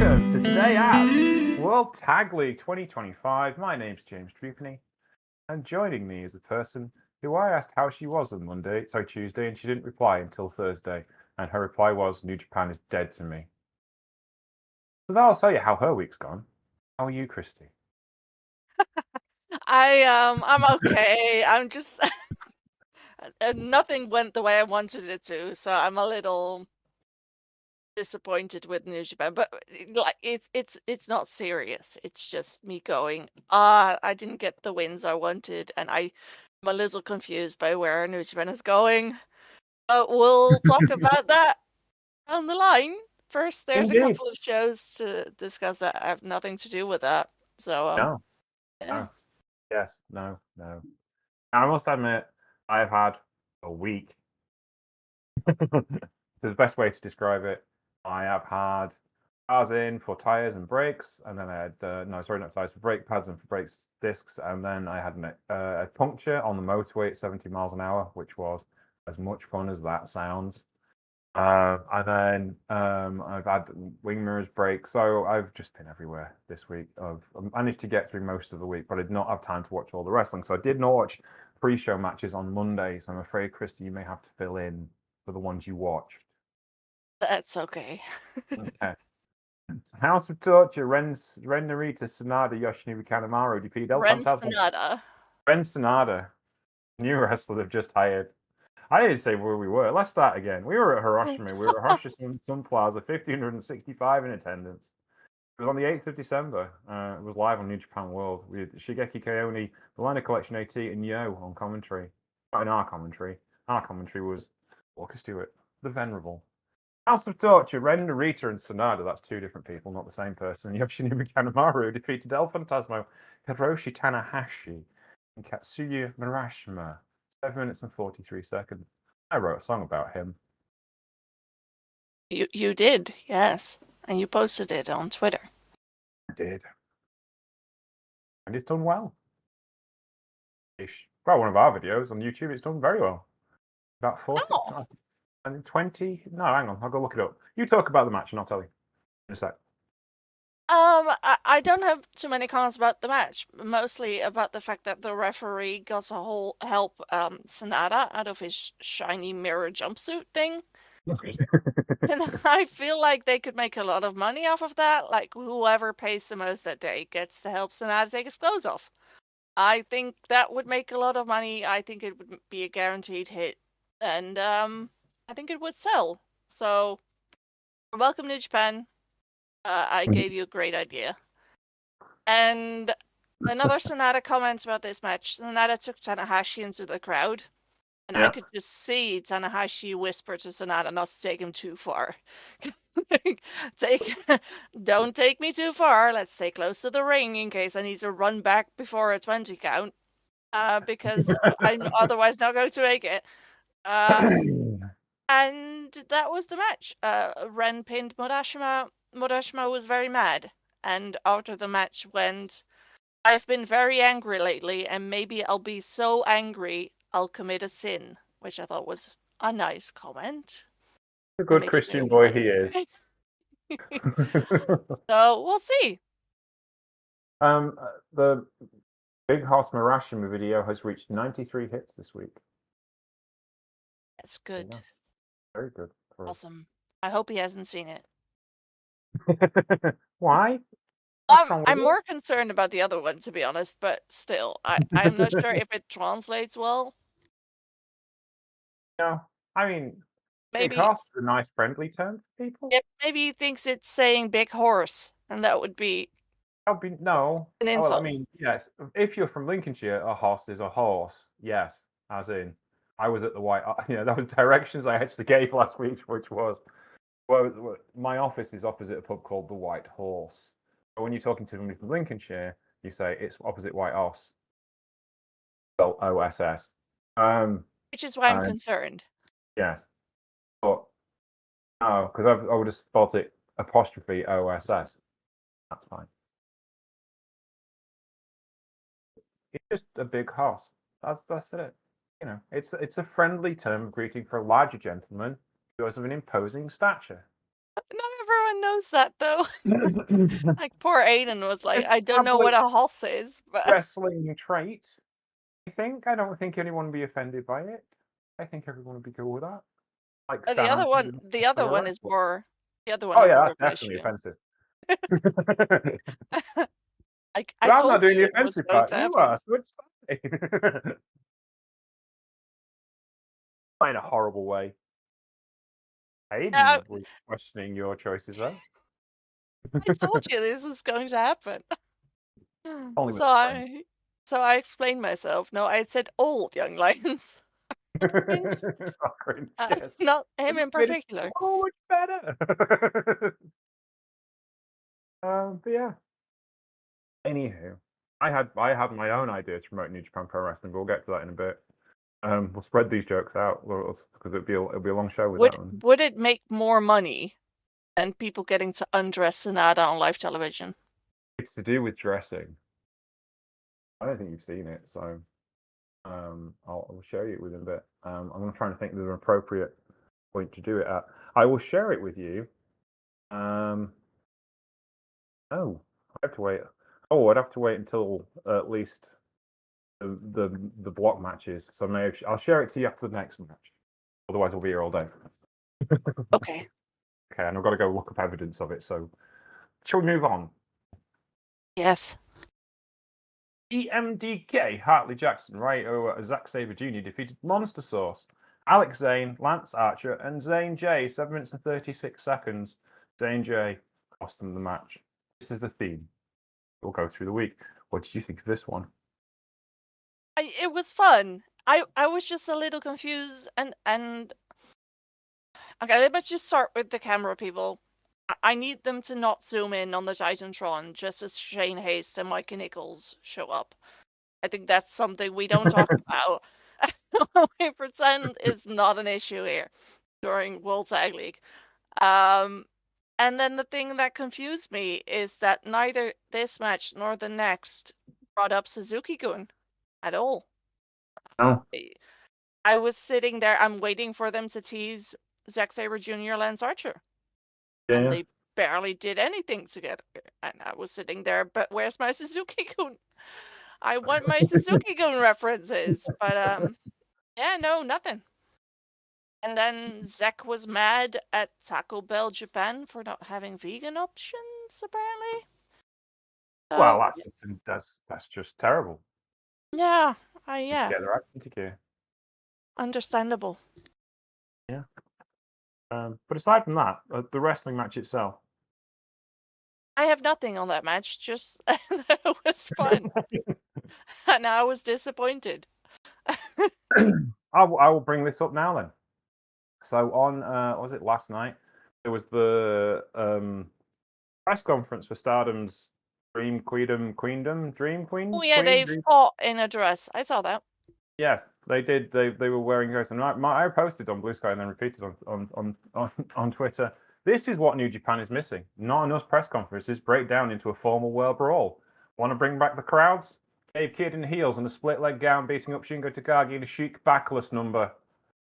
welcome to today at World Tag League 2025. My name's James Drupney, and joining me is a person who I asked how she was on Tuesday, and she didn't reply until Thursday, and her reply was, New Japan is dead to me. So that'll tell you how her week's gone. How are you, Christy? I'm okay. I'm just nothing went the way I wanted it to, so I'm a little disappointed with New Japan. But like it's not serious. It's just me going, I didn't get the wins I wanted, and I'm a little confused by where New Japan is going. But we'll talk about that on the line. First, there's a Indeed. couple of shows to discuss that have nothing to do with that. So No. yeah. No. Yes. No. I must admit, I've had a week. The best way to describe it. I have had cars in for tires and brakes, and then I had not tires, for brake pads and for brakes discs, and then I had a puncture on the motorway at 70 miles an hour, which was as much fun as that sounds. And then I've had wing mirrors break, so I've just been everywhere this week. I've managed to get through most of the week, but I did not have time to watch all the wrestling, so I did not watch pre-show matches on Monday. So I'm afraid, Christy, you may have to fill in for the ones you watched. That's okay. Okay. House of Torture, Ren Narita, Sanada, Yoshinobu Kanemaru, DP Del Ren Fantasma, Sonata. Ren Sanada, new wrestler they've just hired. I didn't say where we were. Let's start again. We were at Hiroshima. We were at Hiroshima Sun Plaza, 1,565 in attendance. It was on the 8th of December. It was live on New Japan World with Shigeki Koyoni, the Line of Collection AT, and Yo on commentary. Not in our commentary. Our commentary was walk us to it. The Venerable. House of Torture, Ren Narita and Sanada, that's two different people, not the same person. Yoshinobu Kanemaru defeated El Fantasma, Hiroshi Tanahashi, and Katsuya Murashima. 7 minutes and 43 seconds. I wrote a song about him. You did, yes. And you posted it on Twitter. I did. And it's done well. Ish. Well, one of our videos on YouTube, it's done very well. About 40 Oh. and 20. No, hang on, I'll go look it up. You talk about the match and I'll tell you in a sec. I don't have too many comments about the match. Mostly about the fact that the referee got a whole help Sonata out of his shiny mirror jumpsuit thing. And I feel like they could make a lot of money off of that. Like whoever pays the most that day gets to help Sonata take his clothes off. I think that would make a lot of money. I think it would be a guaranteed hit. And I think it would sell. So welcome to Japan. I gave you a great idea. And another Sonata comments about this match. Sonata took Tanahashi into the crowd, and I could just see Tanahashi whisper to Sonata not to take him too far. Don't take me too far. Let's stay close to the ring in case I need to run back before a 20 count. Because I'm otherwise not going to make it. And that was the match. Ren pinned Murashima. Murashima was very mad. And after the match went, I've been very angry lately, and maybe I'll be so angry I'll commit a sin, which I thought was a nice comment. A good Christian boy he is. So we'll see. The Big Hoss Murashima video has reached 93 hits this week. That's good. Yeah. Very good. Awesome. I hope he hasn't seen it. Why? I'm more concerned about the other one, to be honest, but still, I'm not sure if it translates well. No, I mean, Maybe Big Hoss is a nice, friendly term for people. Yeah, maybe he thinks it's saying big horse, and that would be no. an Oh, well, I insult. mean, yes. If you're from Lincolnshire, a hoss is a horse. Yes, as in, I was at the White. That was directions I actually gave last week, which was, well, my office is opposite a pub called the White Horse. But when you're talking to somebody from Lincolnshire, you say it's opposite White Horse. Spelled OSS. Which is why I'm concerned. Yes. But no, because I would have spelled it apostrophe OSS. That's fine. It's just a big horse. That's it. You know, it's a friendly term of greeting for a larger gentleman who is of an imposing stature. Not everyone one knows that though. Like poor Aiden was like, I don't know what Established a hoss is, but wrestling trait. I think. I don't think anyone would be offended by it. I think everyone would be cool with that. Like the other stance one, and the other for a one is wrestler. more. The other one Oh is yeah, more that's of an definitely issue. offensive. Like I But I'm not told doing you the it was offensive going part. to You are, happen. so it's fine. In a horrible way. Yeah, Aiden was questioning your choices though. I told you this was going to happen. Only with So a friend. I explained myself. No, I said old young lions. Cringe. Oh, cringe, yes. Not him It in made it particular. so much better. But yeah. Anywho, I had my own idea to promote New Japan Pro Wrestling, but we'll get to that in a bit. We'll spread these jokes out because it'll be a long show with that one. Would it make more money than people getting to undress Sonata on live television? It's to do with dressing. I don't think you've seen it, so I'll show you it within a bit. I'm trying to think of an appropriate point to do it at. I will share it with you. Oh, I have to wait. Oh, I'd have to wait until at least the block matches. So maybe I'll share it to you after the next match. Otherwise, we'll be here all day. Okay. Okay, and I've got to go look up evidence of it. So, shall we move on? Yes. EMDK, Hartley Jackson, Ray Owa, Zack Sabre Jr. defeated Monster Sauce, Alex Zane, Lance Archer, and Zane J. 7 minutes and 36 seconds. Zane J. cost them the match. This is the theme. We'll go through the week. What did you think of this one? It was fun. I was just a little confused and okay, let's just start with the camera people. I need them to not zoom in on the Titantron just as Shane Haste and Mikey Nichols show up. I think that's something we don't talk about. We pretend is not an issue here during World Tag League. And then the thing that confused me is that neither this match nor the next brought up Suzuki-gun at all. Oh, I was sitting there, I'm waiting for them to tease Zack Sabre Jr. Lance Archer. And yeah. they barely did anything together. And I was sitting there, but where's my Suzuki-gun? I want my Suzuki-gun references. But yeah, no, nothing. And then Zack was mad at Taco Bell Japan for not having vegan options, apparently. Well, So, that's just terrible. yeah, Let's yeah, get their act into gear. understandable. Yeah. But aside from that, the wrestling match itself. I have nothing on that match, just it was fun. And I was disappointed. I will bring this up now then. So on was it last night? There was the press conference for Stardom's Dream Queendom, Dream Queen. Oh yeah, Queen, they Dream... fought in a dress. I saw that. Yeah, they did. They were wearing dresses, and I posted on Blue Sky and then repeated on Twitter. This is what New Japan is missing. Not enough press conferences break down into a formal world brawl. Want to bring back the crowds? Dave Kidd in heels and a split leg gown beating up Shingo Takagi in a chic backless number.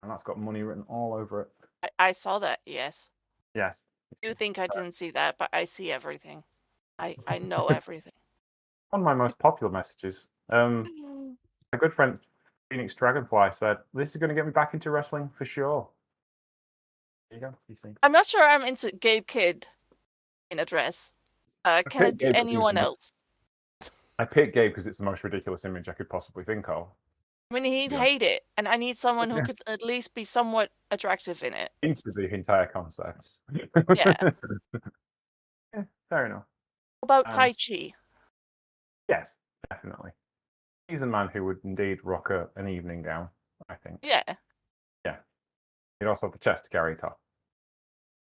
And that's got money written all over it. I saw that, yes. Yes. You think I didn't see that, but I see everything. I know everything. One of my most popular messages. My good friend Phoenix Dragonfly said, "This is going to get me back into wrestling for sure." There you go. You see. I'm not sure I'm into Gabe Kidd in a dress. Can it be anyone else? I picked Gabe because it's the most ridiculous image I could possibly think of. I mean, he'd hate it, and I need someone who could at least be somewhat attractive in it. Into the entire concept. Yeah. Yeah, fair enough. What about Tai Chi? Yes, definitely. He's a man who would indeed rock an evening gown, I think. Yeah. Yeah. He'd also have the chest to carry it off.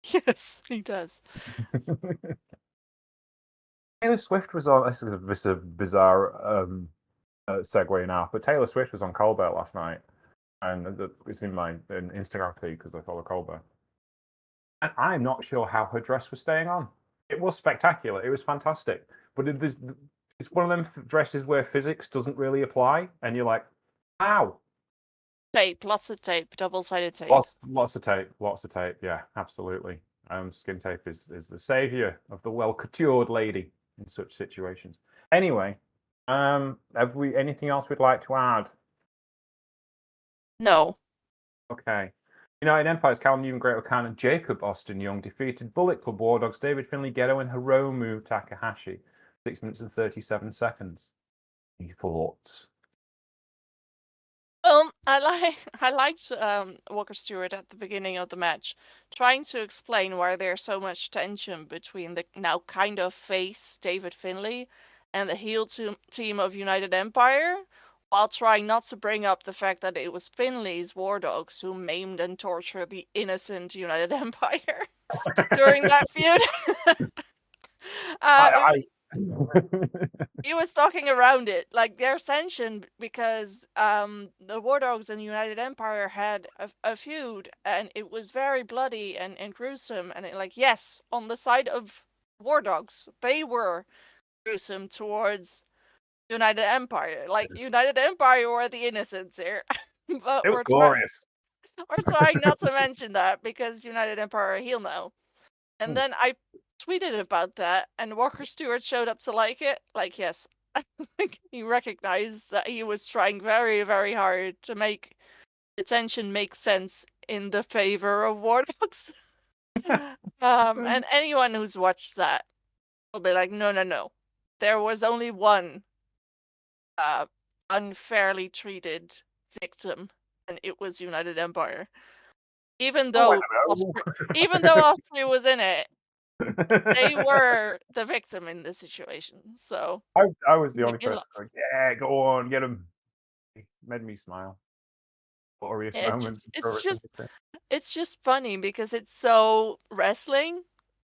Yes, he does. Taylor Swift was on. This is a bizarre segue now, but Taylor Swift was on Colbert last night, and it's in my Instagram feed because I follow Colbert. And I'm not sure how her dress was staying on. It was spectacular. It was fantastic, but it's one of them dresses where physics doesn't really apply, and you're like, how? Tape, lots of tape, double-sided tape. Lots of tape. Yeah, absolutely. Skin tape is the savior of the well-coutured lady in such situations. Anyway, have we anything else we'd like to add? No. Okay. United Empire's Cal Newman, Great Okan, and Jacob Austin Young defeated Bullet Club War Dogs, David Finlay, Gedo, and Hiromu Takahashi. 6 minutes and 37 seconds. Any thoughts? I liked Walker Stewart at the beginning of the match, trying to explain why there's so much tension between the now kind of face David Finlay and the heel team of United Empire, while trying not to bring up the fact that it was Finlay's War Dogs who maimed and tortured the innocent United Empire during that feud. He was talking around it, like there's tension because the War Dogs and United Empire had a feud, and it was very bloody and gruesome. And yes, on the side of War Dogs, they were gruesome towards United Empire. Like United Empire were the innocents here, but it was glorious. We're trying not to mention that because United Empire are heel now. And then I tweeted about that, and Walker Stewart showed up to like it. Like, yes, he recognized that he was trying very, very hard to make the tension make sense in the favor of War Dogs. And anyone who's watched that will be like, no. There was only one unfairly treated victim, and it was United Empire. Even though Osprey was in it, they were the victim in this situation. So I was the only person going, yeah, go on, get him. It made me smile. Glorious moment. It's just funny because it's so wrestling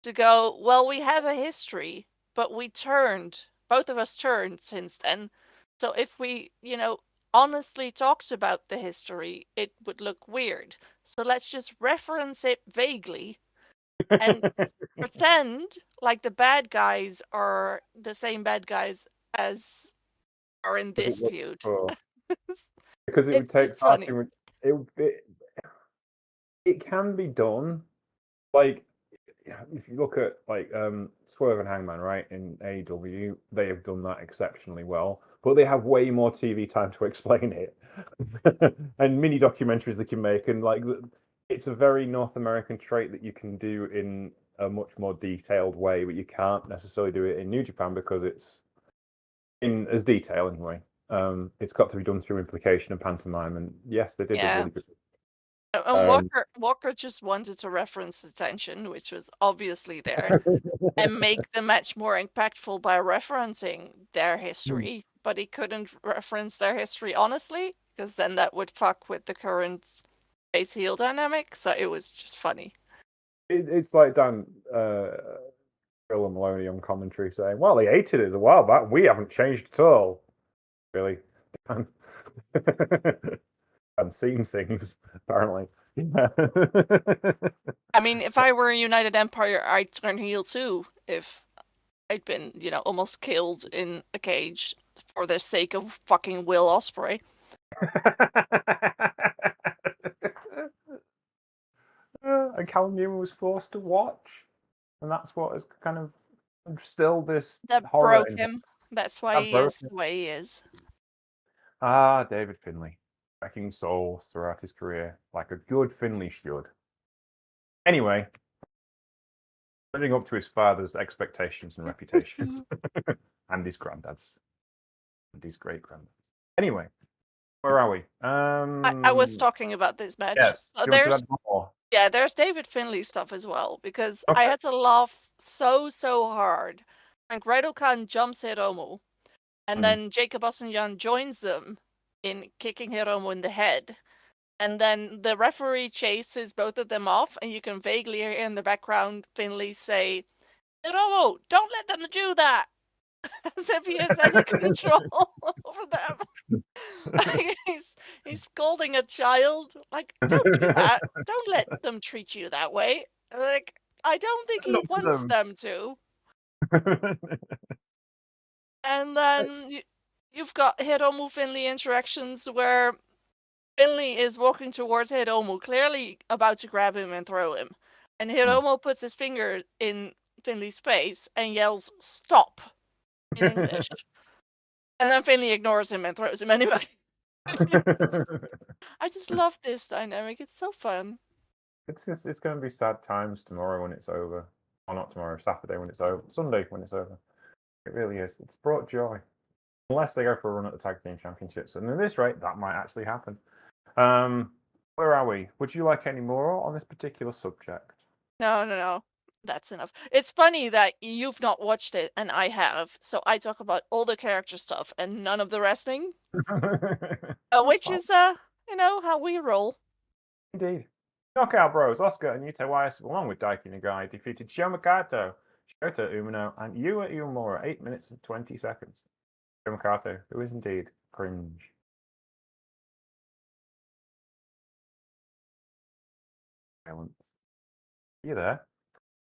to go, well, we have a history, but both of us turned since then. So if we, honestly talked about the history, it would look weird. So let's just reference it vaguely and pretend like the bad guys are the same bad guys as are in this feud. Because it would take far too much. It can be done. Like, if you look at Swerve and Hangman, right, in AEW, they have done that exceptionally well. But they have way more TV time to explain it, and mini documentaries they can make, and it's a very North American trait that you can do in a much more detailed way, but you can't necessarily do it in New Japan because it's in as detail anyway. It's got to be done through implication and pantomime, and yes, they did a really good. And Walker just wanted to reference the tension, which was obviously there, and make the match more impactful by referencing their history. But he couldn't reference their history honestly, because then that would fuck with the current face heel dynamic. So it was just funny. It's like Dan Bill and Maloney on commentary saying, "Well, they hated it a while back. We haven't changed at all." Really, and seen things apparently. I mean, if I were a United Empire, I'd turn heel too. If I'd been, almost killed in a cage for the sake of fucking Will Ospreay. And Callum Newman was forced to watch, and that's what has kind of instilled this horror broke him. That's why he is the way he is. David Finlay, wrecking souls throughout his career, like a good Finlay should. Anyway, living up to his father's expectations and reputation, and his granddad's, and his great granddad's. Anyway, where are we? I was talking about this match. Yes. There's David Finlay stuff as well, because I had to laugh so hard when Great-O-Khan jumps Hiromu, and then Jacob Austin joins them in kicking Hiromu in the head. And then the referee chases both of them off, and you can vaguely hear in the background Finlay say, "Hiromu, don't let them do that!" As if he has any control over them. He's scolding a child. Like, don't do that. Don't let them treat you that way. Like, I don't think he wants them to. And then you've got Hiromu Finlay interactions where Finlay is walking towards Hiromu, clearly about to grab him and throw him. and Hiromo puts his finger in Finley's face and yells, "Stop!" in English. And then Finley ignores him and throws him anyway. I just love this dynamic. It's so fun. It's going to be sad times tomorrow when it's over. Or not tomorrow, Saturday when it's over. Sunday when it's over. It really is. It's brought joy. Unless they go for a run at the Tag Team Championships. And at this rate, that might actually happen. Where are we? Would you like any more on this particular subject? No. That's enough. It's funny that you've not watched it and I have, so I talk about all the character stuff and none of the wrestling. Which is, how we roll. Indeed. Knockout Bros, Oscar and Yuta Wise, along with Daiki Nagai, defeated Shoma Kato, Shota Umino, and Yua Uemura 8 minutes and 20 seconds. Shoma Kato, who is indeed cringe. Silence. Are you there?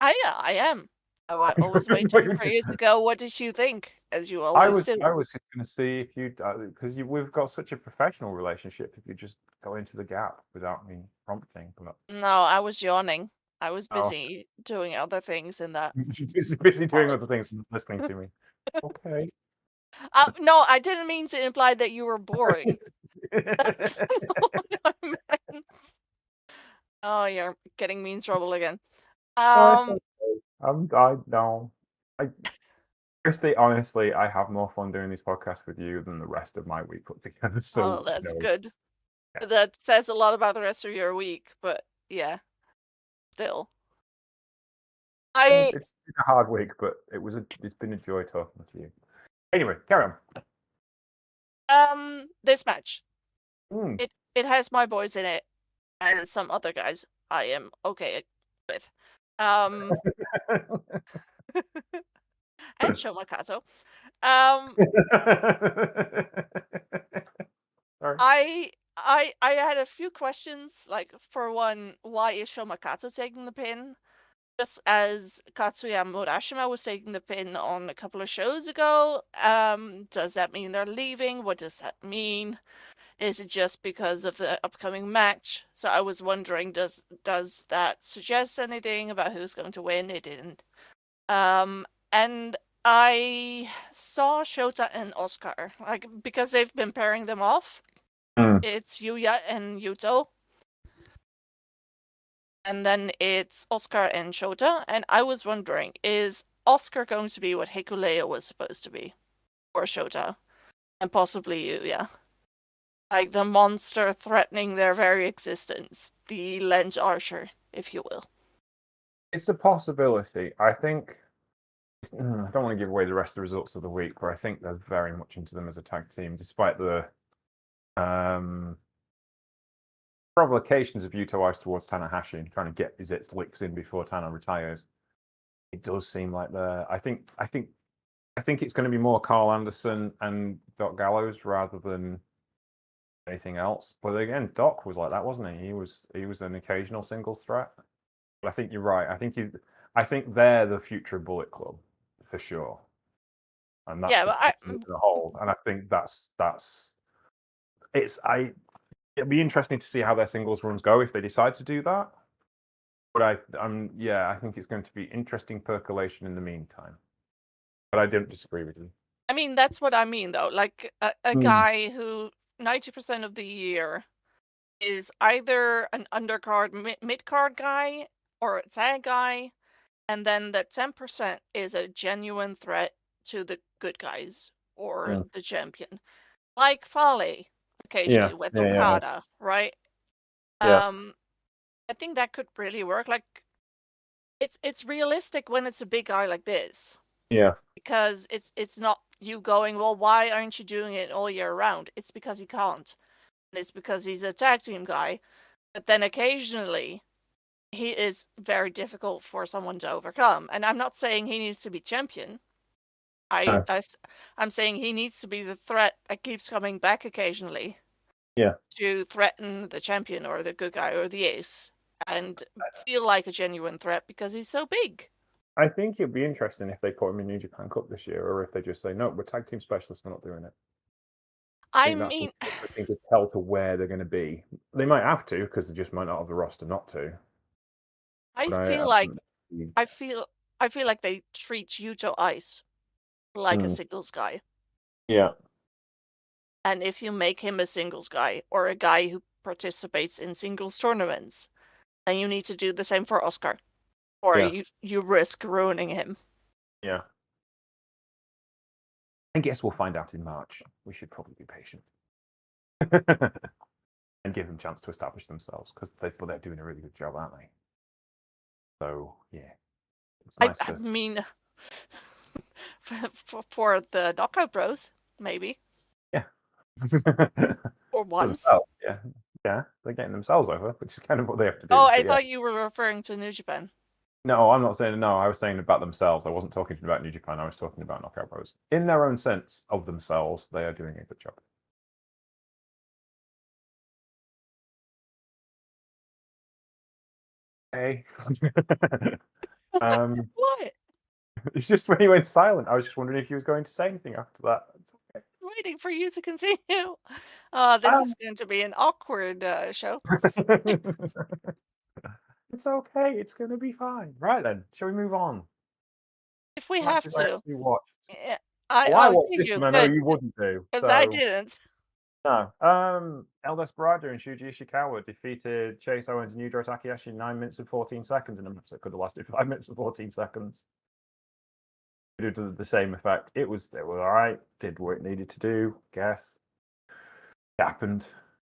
I am. Oh, I always waiting for you to go. What did you think? As you always do. I was going to see if you, because we've got such a professional relationship. If you just go into the gap without me prompting. But... No, I was yawning. I was busy doing other things in that. busy doing other things and listening to me. Okay. No, I didn't mean to imply that you were boring. That's what I meant. Oh, you're getting me in trouble again. Christy, honestly, I have more fun doing these podcasts with you than the rest of my week put together. So that's good. Yes. That says a lot about the rest of your week, but yeah, still. It's been a hard week, but it's been a joy talking to you. Anyway, carry on. This match. It has my boys in it and some other guys I am okay with. And Shoma Kato. I had a few questions. Like, for one, why is Shoma Kato taking the pin? Just as Katsuya Murashima was taking the pin on a couple of shows ago. Does that mean they're leaving? What does that mean? Is it just because of the upcoming match? So I was wondering, does that suggest anything about who's going to win? It didn't. And I saw Shota and Oscar, like, because they've been pairing them off. It's Yuya and Yuto. And then it's Oscar and Shota. And I was wondering, is Oscar going to be what Hikuleo was supposed to be? Or Shota? And possibly Yuya. Like the monster threatening their very existence. The Lens Archer, if you will. It's a possibility. I think... I don't want to give away the rest of the results of the week, but I think they're very much into them as a tag team, despite the provocations of Yuta Ice towards Tanahashi and trying to get his licks in before Tana retires. It does seem like I think it's going to be more Carl Anderson and Doc Gallows rather than anything else. But again, Doc was like that, wasn't he? He was an occasional single threat. But I think you're right. I think they're the future Bullet Club for sure. And that's the whole. And I think it'll be interesting to see how their singles runs go if they decide to do that. But I think it's going to be interesting percolation in the meantime. But I don't disagree with you. I mean, that's what I mean, though. Like a guy who 90% of the year is either an undercard, mid-card guy or a tag guy, and then the 10% is a genuine threat to the good guys or the champion. Like Fale, occasionally, with Okada, right? Yeah. I think that could really work. Like, it's realistic when it's a big guy like this. Yeah. Because it's not you going, well, why aren't you doing it all year round? It's because he can't. And it's because he's a tag team guy. But then occasionally, he is very difficult for someone to overcome. And I'm not saying he needs to be champion. I'm saying he needs to be the threat that keeps coming back occasionally. Yeah. To threaten the champion or the good guy or the ace. And feel like a genuine threat because he's so big. I think it'd be interesting if they put him in New Japan Cup this year, or if they just say, no, we're tag team specialists, we're not doing it. I think to tell to where they're going to be. They might have to, because they just might not have the roster not to. I but feel like haven't- I feel like they treat Yuto Ice like a Mm, singles guy. yeah, And if you make him a singles guy or a guy who participates in singles tournaments, then you need to do the same for Oscar. Or yeah, you risk ruining him. yeah. I guess we'll find out in March. We should probably be patient and give them a chance to establish themselves because they're doing a really good job, aren't they? So yeah, it's nice I to mean, for the knockout bros, maybe. yeah. Or once. Themselves, yeah, yeah, they're getting themselves over, which is kind of what they have to Oh, do. I But yeah, thought you were referring to New Japan. no, I'm not saying no. I was saying about themselves. I wasn't talking about New Japan. I was talking about Knockout Bros. In their own sense of themselves, they are doing a good job. Hey, um, What? it's just when he went silent. I was just wondering if he was going to say anything after that. It's okay. I was waiting for you to continue. This is Um, going to be an awkward show. it's okay. It's going to be fine. Right then, shall we move on? If we have Matches I to. actually watched. Yeah, Well, I oh, watched did this you? one. I know Good. you wouldn't do. Because I So didn't. no. El Desperado and Shuji Ishikawa defeated Chase Owens and Yujiro Takahashi in 9 minutes and 14 seconds in a match that could have lasted 5 minutes and 14 seconds. Due to the same effect. It was all right. Did what it needed to do. Guess. It happened.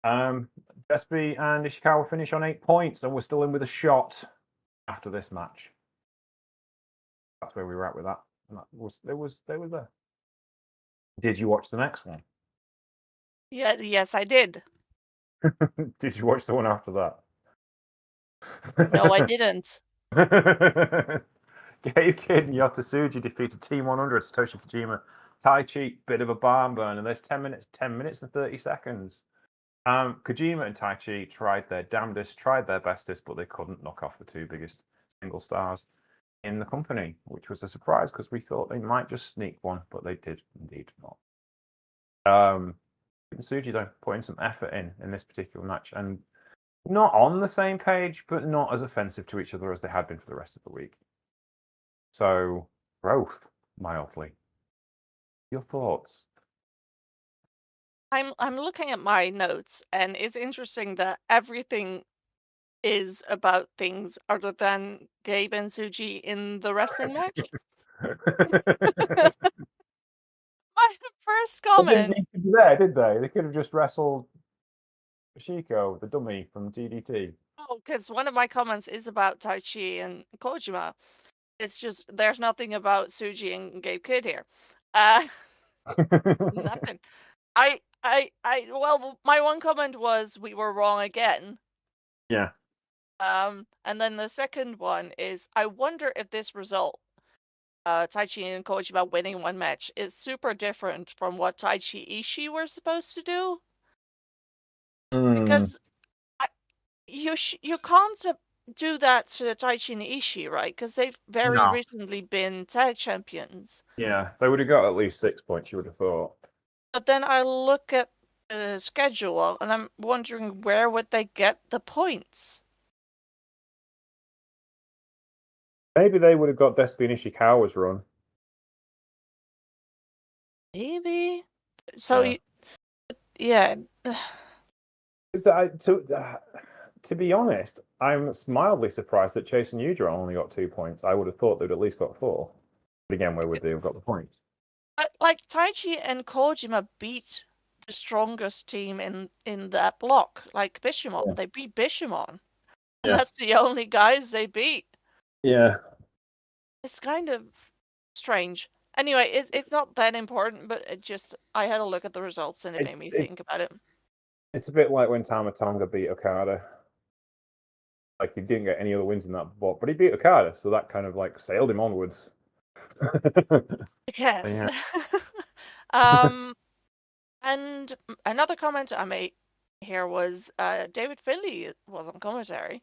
Despi and Ishikawa finish on 8 points, and we're still in with a shot after this match. That's where we were at with that. And that was they were there. Did you watch the next one? Yeah, yes, I did. Did you watch the one after that? No, I didn't. Gabe Kidd and Yota Tsuji defeated Team 100, Satoshi Kojima. Tai Chi, bit of a barn burner. There's 10 minutes and 30 seconds. Kojima and Tai Chi tried their damnedest, tried their bestest, but they couldn't knock off the two biggest single stars in the company, which was a surprise because we thought they might just sneak one, but they did indeed not. Tsuji, though, putting some effort in this particular match and not on the same page, but not as offensive to each other as they had been for the rest of the week. So, growth, mildly. Your thoughts? I'm looking at my notes, and it's interesting that everything is about things other than Gabe and Suji in the wrestling match. My first They didn't comment. need to be there, did they? They could have just wrestled Shiko, the dummy from DDT. Oh, because one of my comments is about Tai Chi and Kojima. It's just there's nothing about Suji and Gabe Kidd here. Uh, nothing. Well, my one comment was we were wrong again. Yeah. And then the second one is I wonder if this result, Taichi and Kojima winning one match, is super different from what Taichi Ishii were supposed to do. Mm, Because you can't do that to Taichi and Ishii, right? Because they've very no. recently been tag champions. Yeah, they would have got at least 6 points, you would have thought. But then I look at the schedule and I'm wondering where would they get the points? Maybe they would have got Despy and Ishikawa's run. Maybe. So Yeah. yeah. To be honest, I'm mildly surprised that Chase and Yujiro only got 2 points. I would have thought they'd at least got 4. But again, where would they have got the points? Like Taichi and Kojima beat the strongest team in that block, like Bishamon. Yeah. They beat Bishamon. And Yeah. that's the only guys they beat. Yeah. It's kind of strange. Anyway, it's not that important, but it just I had a look at the results and it made me think about it. It's a bit like when Tama Tonga beat Okada. Like he didn't get any other wins in that block, but he beat Okada, so that kind of like sailed him onwards. I guess. Yeah. And another comment I made here was David Finlay was on commentary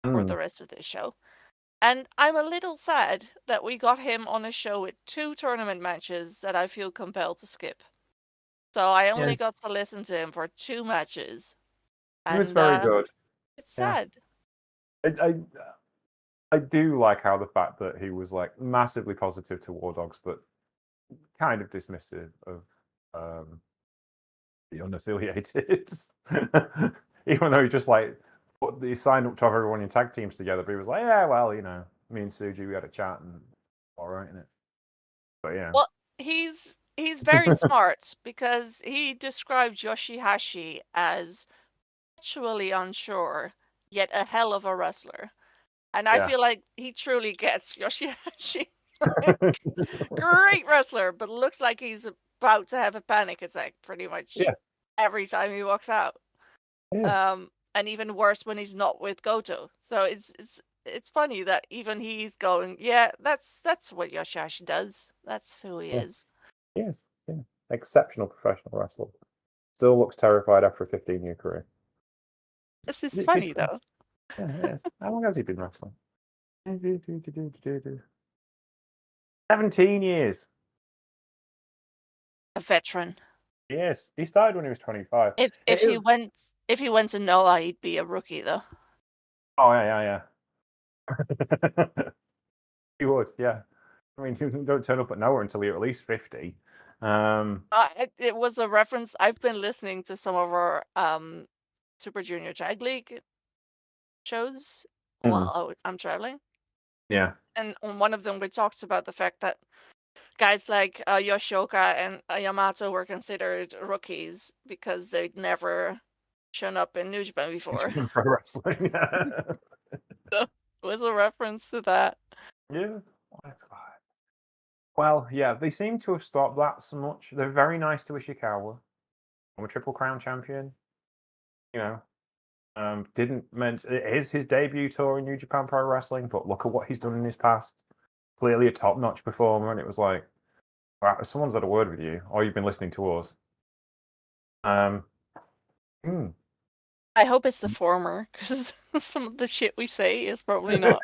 for the rest of this show. And I'm a little sad that we got him on a show with 2 tournament matches that I feel compelled to skip. So I only got to listen to him for 2 matches. He was And very good. it's Yeah. sad. I do like how the fact that he was like massively positive to War Dogs, but kind of dismissive of um, the unaffiliated. Even though he just like he signed up to have everyone in tag teams together, but he was like, yeah, well, me and Suji, we had a chat and all right in it. But yeah, Well, he's very smart because he described Yoshihashi as actually unsure, yet a hell of a wrestler. And I yeah, feel like he truly gets Yoshihashi. Like, great wrestler, but looks like he's about to have a panic attack pretty much yeah, every time he walks out. yeah, And even worse when he's not with Goto. So it's funny that even he's going, yeah, that's what Yoshihashi does. That's who he yeah. is. Yes, yeah. Exceptional professional wrestler. Still looks terrified after a 15-year career. This is Is it funny 15? though. Yeah, it is. How long has he been wrestling? 17 years. A veteran. Yes, he started when he was 25. If It if he is. went if he went to Noah, he'd be a rookie though. Oh yeah, yeah, yeah. He would, yeah. I mean, you don't turn up at nowhere until you're at least 50. It was a reference. I've been listening to some of our Super Junior Tag League shows Mm, while I'm traveling, yeah. and on one of them we talked about the fact that guys like Yoshioka and Yamato were considered rookies because they'd never shown up in New Japan before. Pro wrestling. So it was a reference to that. Yeah. That's fine. Well, yeah, they seem to have stopped that so much. They're very nice to Ishikawa. I'm a Triple Crown champion. You know, didn't mention it is his debut tour in New Japan Pro Wrestling, but look at what he's done in his past. Clearly a top-notch performer, and it was like, wow, if someone's had a word with you, or you've been listening to us. Um, hmm. I hope it's the former because some of the shit we say is probably not.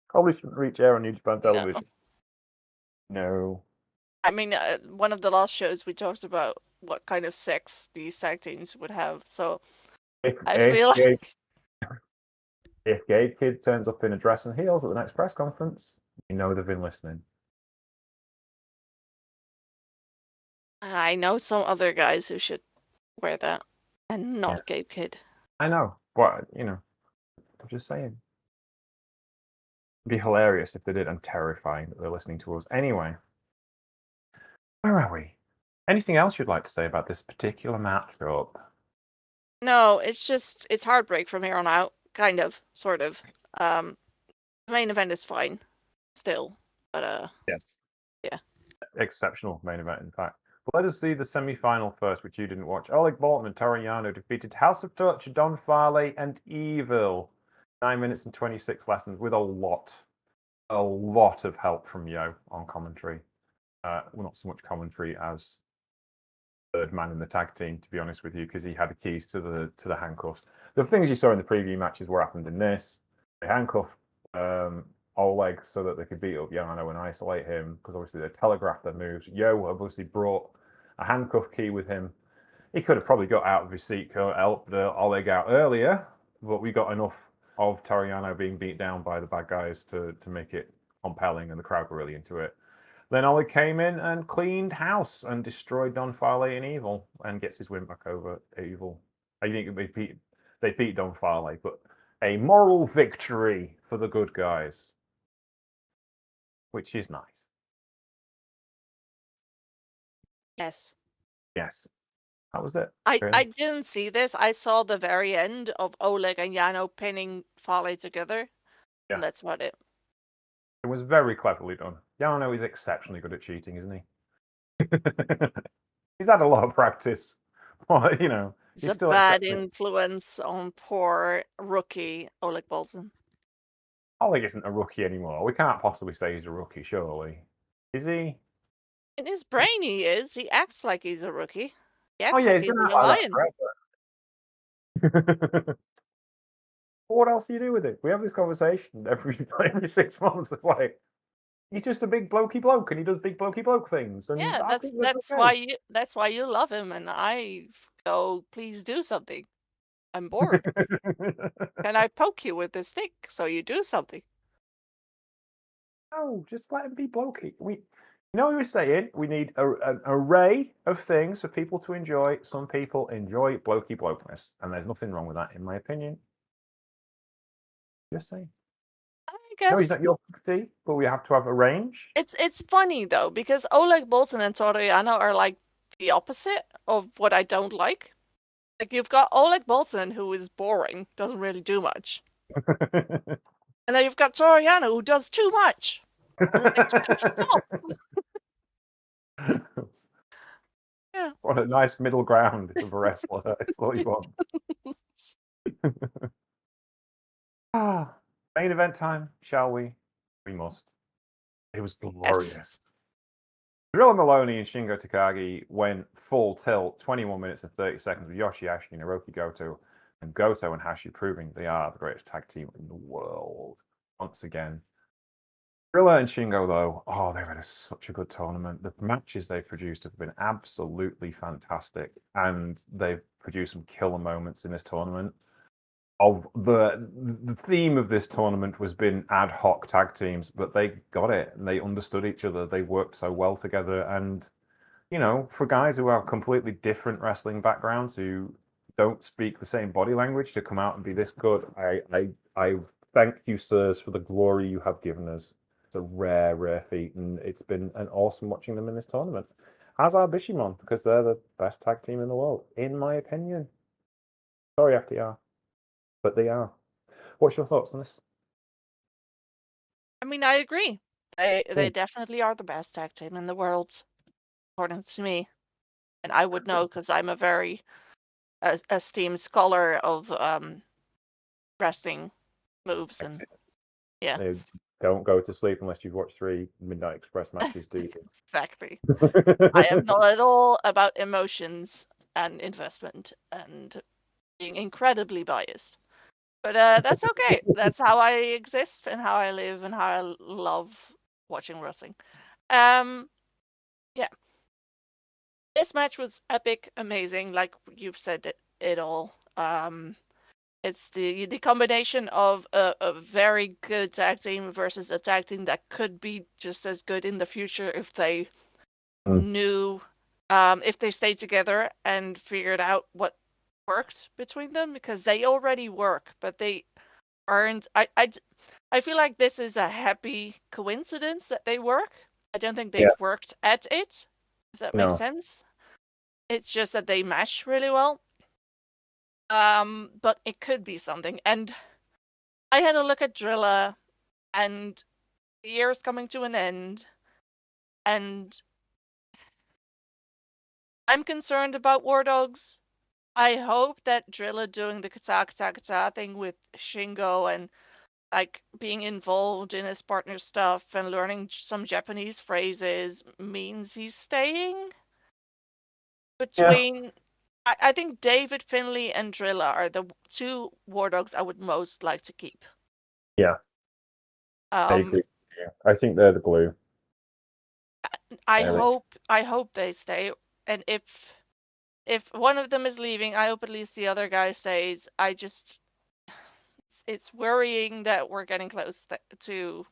Probably shouldn't reach air on New Japan No. television. No. I mean, one of the last shows we talked about what kind of sex these tag teams would have. So If I if feel Gabe, like if Gabe Kid turns up in a dress and heels at the next press conference, you know they've been listening. I know some other guys who should wear that and Yeah, not Gabe Kid. I know, but I'm just saying. It'd be hilarious if they did, and terrifying that they're listening to us. Anyway, where are we? Anything else you'd like to say about this particular matchup? No, it's heartbreak from here on out, kind of, sort of. The main event is fine, still, but Yes. yeah. Exceptional main event, in fact. But let us see the semi-final first, which you didn't watch. Oleg Bolton and Toriano defeated House of Touch, Don Farley, and Evil. 9 minutes and 26 lessons with a lot of help from Yo on commentary. Well, not so much commentary as third man in the tag team, to be honest with you, because he had the keys to the handcuffs. The things you saw in the preview matches were happened in this. They handcuffed Oleg so that they could beat up Yano and isolate him, because obviously they telegraphed their moves. Yo obviously brought a handcuff key with him. He could have probably got out of his seat, helped Oleg out earlier, but we got enough of Toriano being beat down by the bad guys to make it compelling, and the crowd were really into it. Then Oleg came in and cleaned house and destroyed Don Farley and Evil, and gets his win back over Evil. I think they beat Don Farley, but a moral victory for the good guys, which is nice. Yes. Yes, that was it. I didn't see this. I saw the very end of Oleg and Yano pinning Fale together. Yeah. And that's about it. It was very cleverly done. Yano is exceptionally good at cheating, isn't he? He's had a lot of practice. Well, It's he's a still bad exceptionally. influence on poor rookie Oleg Bolton. Oleg isn't a rookie anymore. We can't possibly say he's a rookie, surely. Is he? In his brain, he is. He acts like he's a rookie. He Oh acts yeah, like he's he's been a out young like lion. that forever. What else do you do with it? We have this conversation every 6 months. It's like he's just a big blokey bloke, and he does big blokey bloke things, and Yeah, I think that's that's okay. why you love him, and I go, please do something. I'm bored. Can I poke you with this stick so you do something? No, just let him be blokey. We were saying we need an array of things for people to enjoy. Some people enjoy blokey blokeness, and there's nothing wrong with that, in my opinion. Just saying. I No, he's guess not your cup of tea, but we have to have a range. it's funny though, because Oleg Bolson and Soriano are like the opposite of what I don't like. Like you've got Oleg Bolson, who is boring, doesn't really do much. And then you've got Soriano, who does too much. And it's like, stop. Yeah. What a nice middle ground of a wrestler. That's what you want. Main event time, shall we? We must. It was glorious. Gorilla Maloney and Shingo Takagi went full tilt, 21 minutes and 30 seconds with Yoshihashi and Hiroki Goto, and Goto and Hashi proving they are the greatest tag team in the world once again. Gorilla and Shingo, though, they've had such a good tournament. The matches they've produced have been absolutely fantastic, and they've produced some killer moments in this tournament. The theme of this tournament was been ad hoc tag teams, but they got it and they understood each other. They worked so well together, and for guys who have completely different wrestling backgrounds who don't speak the same body language to come out and be this good, I thank you, sirs, for the glory you have given us. It's a rare, rare feat, and it's been an awesome watching them in this tournament. As are Bishimon, because they're the best tag team in the world, in my opinion. Sorry, FTR, but they are. What's your thoughts on this? I mean, I agree. They definitely are the best tag team in the world, according to me. And I would know because I'm a very esteemed scholar of wrestling moves and yeah. They don't go to sleep unless you've watched 3 Midnight Express matches, do you? Exactly. I am not at all about emotions and investment and being incredibly biased. But that's okay. That's how I exist and how I live and how I love watching wrestling. Yeah. This match was epic, amazing, like you've said it all. It's the combination of a very good tag team versus a tag team that could be just as good in the future if they knew, if they stayed together and figured out what worked between them, because they already work, but they aren't. I feel like this is a happy coincidence that they work. I don't think they've worked at it, if that makes sense. It's just that they mesh really well. But it could be something. And I had a look at Drilla, and the year is coming to an end, and I'm concerned about War Dogs. I hope that Drilla doing the kata kata kata thing with Shingo and like being involved in his partner stuff and learning some Japanese phrases means he's staying. Between I think David Finlay and Drilla are the 2 War Dogs I would most like to keep. Yeah. I agree. Yeah. I think they're the glue. I hope they stay, and if one of them is leaving, I hope at least the other guy stays. It's worrying that we're getting close to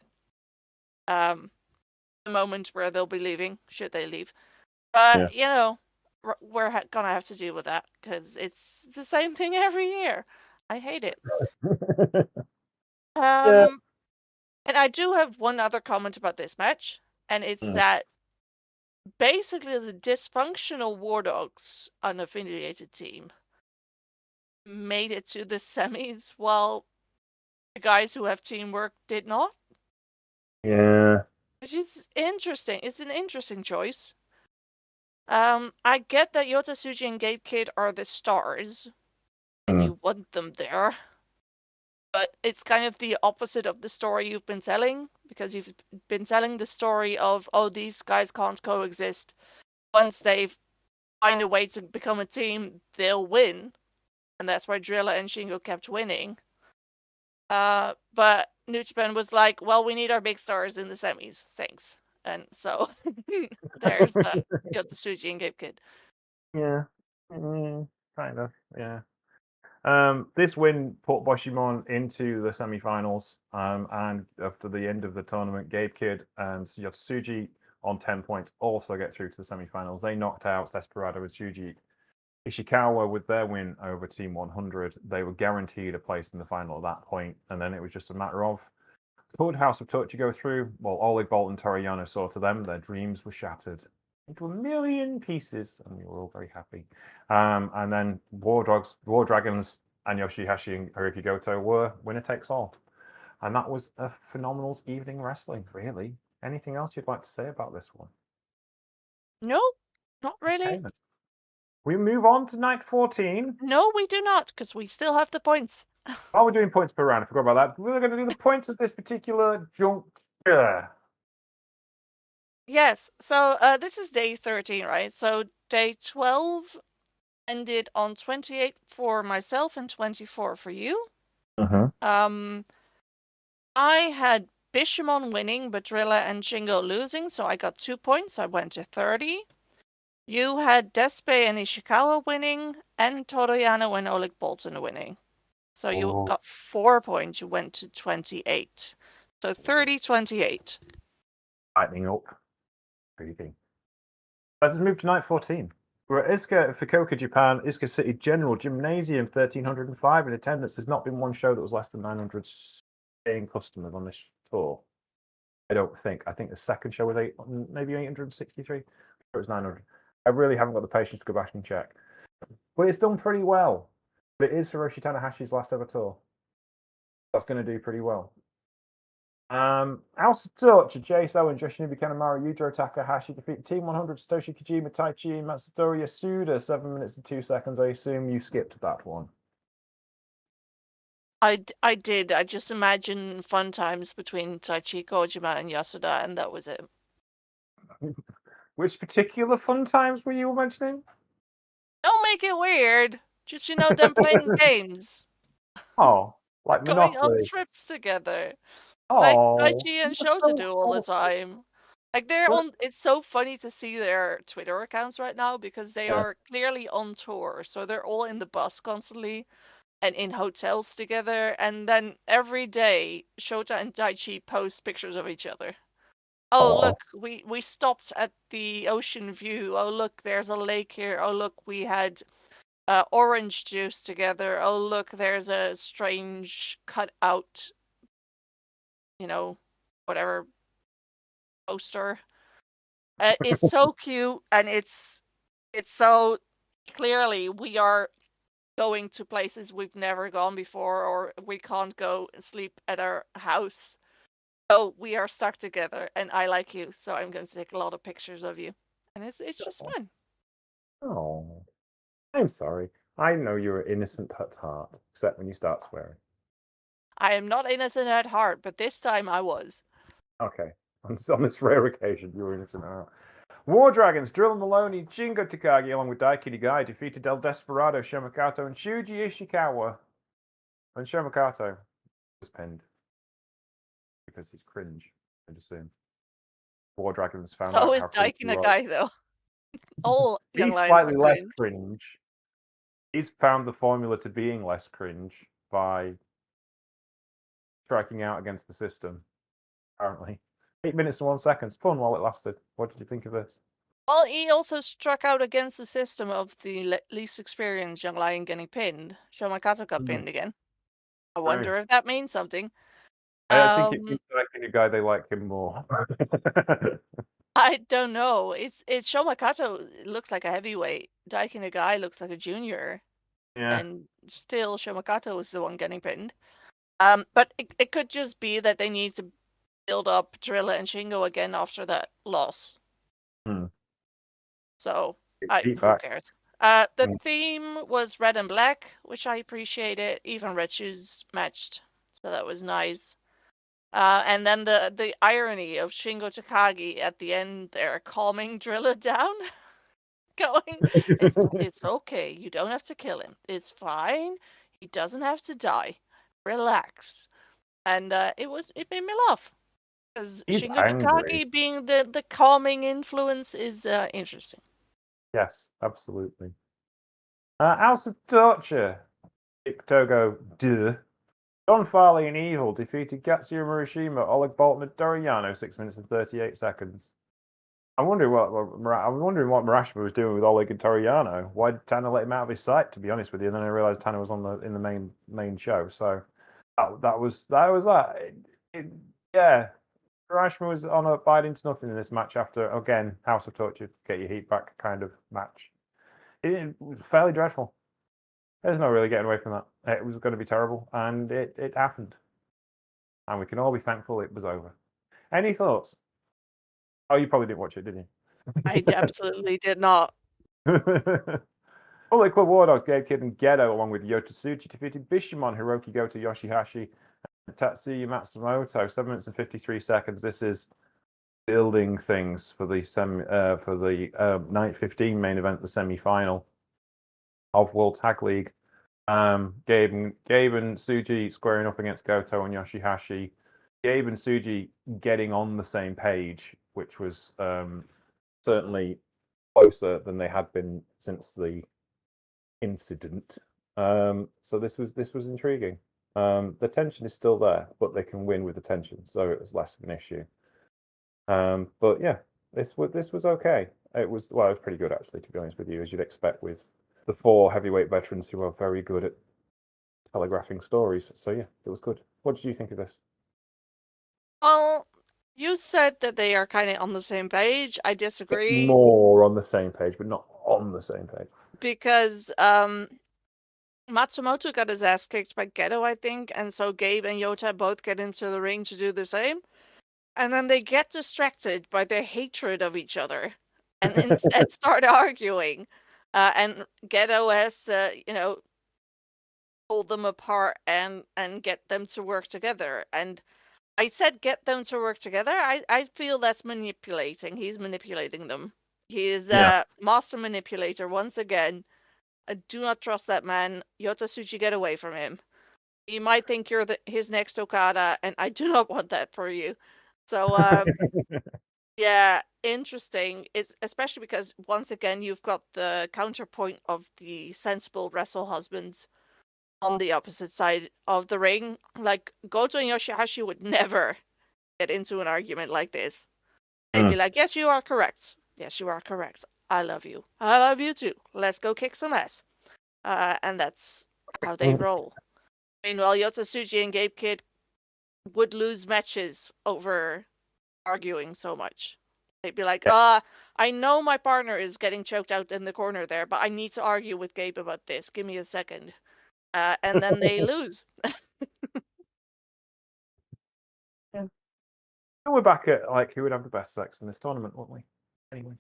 the moment where they'll be leaving, should they leave. But we're gonna have to deal with that because it's the same thing every year. I hate it. And I do have one other comment about this match, and it's that basically the dysfunctional War Dogs unaffiliated team made it to the semis while the guys who have teamwork did not. Yeah. Which is interesting. It's an interesting choice. I get that Yota Tsuji and Gabe Kidd are the stars, and you want them there. But it's kind of the opposite of the story you've been telling, because you've been telling the story of, oh, these guys can't coexist. Once they find a way to become a team, they'll win. And that's why Drilla and Shingo kept winning. But New Japan was like, well, we need our big stars in the semis. Thanks. And so there's Yota Tsuji and Gabe Kidd. Yeah. Kind of. Yeah. This win put Boshimon into the semi-finals, and after the end of the tournament, Gabe Kidd and Suji on 10 points also get through to the semi-finals. They knocked out Desperado and Shuji Ishikawa with their win over Team 100. They were guaranteed a place in the final at that point, and then it was just a matter of could House of Touch go through? Well, Oleg Bolt and Toriyano saw to them. Their dreams were shattered into a million pieces, and we were all very happy. And then War Dragons, and Yoshihashi and Hiriki Goto were winner takes all. And that was a phenomenal evening wrestling, really. Anything else you'd like to say about this one? No, not really. Okay, then. We move on to night 14. No, we do not, because we still have the points. While we're doing points per round, I forgot about that. We're going to do the points of this particular juncture. Yes, so this is day 13, right? So day 12 ended on 28 for myself and 24 for you. I had Bishamon winning, but Drilla and Shingo losing, so I got 2 points. I went to 30. You had Despe and Ishikawa winning, and Toroyano and Oleg Bolton winning. So you got 4 points. You went to 28. So 30-28. Lightening up. Breathing. Let's move to night 14. We're at Izuka, Fukuoka, Japan. Izuka City General Gymnasium, 1,305 in attendance. There's not been one show that was less than 900 paying customers on this tour. I don't think. I think the second show was maybe 863. It was 900. I really haven't got the patience to go back and check. But it's done pretty well. But it is Hiroshi Tanahashi's last ever tour. That's going to do pretty well. House of Touch, Chase Owens, Yoshinobu Kanemaru, Yujiro Takahashi defeat Team 100, Satoshi Kojima, Taichi, and Matsutori Yasuda, 7 minutes and 2 seconds. I assume you skipped that one. I did. I just imagined fun times between Taichi, Kojima, and Yasuda, and that was it. Which particular fun times were you mentioning? Don't make it weird. Just, them playing games. Oh, like going Monopoly. on trips together. Oh, like Taichi and that's Shota so do all the awesome. time. Like they're on. It's so funny to see their Twitter accounts right now because they are clearly on tour. So they're all in the bus constantly and in hotels together. And then every day, Shota and Taichi post pictures of each other. Oh, look, we stopped at the ocean view. Oh, look, there's a lake here. Oh, look, we had orange juice together. Oh, look, there's a strange cut out, whatever poster. It's so cute, and it's so clearly we are going to places we've never gone before, or we can't go and sleep at our house. So we are stuck together, and I like you, so I'm going to take a lot of pictures of you, and it's just fun. Oh, I'm sorry. I know you're innocent at heart, except when you start swearing. I am not innocent at heart, but this time I was. Okay, on this rare occasion, you were innocent at heart. War Dragons, Drill Maloney, Shingo Takagi, along with Daiki Nagai, defeated Del Desperado, Shoma Kato, and Shuji Ishikawa. And Shoma Kato was pinned because he's cringe, I'd assume. War Dragons found out So is how cringe Daiki Nagai, though. All young he's lions slightly are less cringe. cringe. He's found the formula to being less cringe by striking out against the system, apparently. 8 minutes and 1 second. Fun while it lasted. What did you think of this? Well, he also struck out against the system of the least experienced young lion getting pinned. Shoma Kato got pinned again. I wonder if that means something. I think it means liking a guy, they like him more. I don't know. It's Shoma Kato looks like a heavyweight. Daiki Nagai looks like a junior. Yeah. And still Shoma Kato is the one getting pinned. But it could just be that they need to build up Drilla and Shingo again after that loss. So who cares? The theme was red and black, which I appreciated. Even Red Shoes matched, so that was nice. And then the irony of Shingo Takagi at the end there calming Drilla down, going, it's okay. You don't have to kill him. It's fine. He doesn't have to die. Relax. And it made me laugh. Because Shingo Takagi being the calming influence is interesting. Yes, absolutely. House of Torture Togo, duh. Don Farley and Evil defeated Katsuya Murashima, Oleg Bolton, and Doriano 6 minutes and 38 seconds. I'm wondering what Murashima was doing with Oleg and Toriano. Why did Tanner let him out of his sight? To be honest with you, and then I realized Tanner was in the main show. So that was that. Yeah, Murashima was on a biting to nothing in this match after again House of Torture, get your heat back kind of match. It was fairly dreadful. There's no really getting away from that. It was going to be terrible, and it happened. And we can all be thankful it was over. Any thoughts? Oh, you probably didn't watch it, did you? I absolutely did not. Bullet Club War Dogs, Gabe Kidd, and Gedo, along with Yota Tsuchi, defeated Bishamon, Hiroki Goto, Yoshihashi, and Tatsuya Matsumoto. 7 minutes and 53 seconds. This is building things for the night 15 main event, the semi-final of World Tag League. Gabe and Tsuji squaring up against Goto and Yoshihashi. Gabe and Tsuji getting on the same page, which was certainly closer than they had been since the incident. So this was intriguing. The tension is still there, but they can win with the tension, so it was less of an issue. But yeah, this was okay. It was pretty good actually, to be honest with you, as you'd expect with the 4 heavyweight veterans who are very good at telegraphing stories. So yeah, it was good. What did you think of this? Well, you said that they are kind of on the same page. I disagree. More on the same page, but not on the same page. Because Matsumoto got his ass kicked by Gedo, I think, and so Gabe and Yota both get into the ring to do the same. And then they get distracted by their hatred of each other and instead start arguing. And Gedo has, pull them apart and get them to work together. And I said get them to work together. I feel that's manipulating. He's manipulating them. He is a master manipulator once again. I do not trust that man. Yota Tsuchi, get away from him. He might think you're his next Okada, and I do not want that for you. So, yeah, interesting. It's especially because once again you've got the counterpoint of the sensible wrestle husbands on the opposite side of the ring. Like Goto and Yoshihashi would never get into an argument like this. They'd be like, "Yes, you are correct. Yes, you are correct. I love you. I love you too. Let's go kick some ass." And that's how they roll. Meanwhile, Yota Tsuji and Gabe Kidd would lose matches over arguing so much. They'd be like, I know my partner is getting choked out in the corner there, but I need to argue with Gabe about this. Give me a second. And then they lose. Yeah. And we're back at who would have the best sex in this tournament, won't we? Anyway.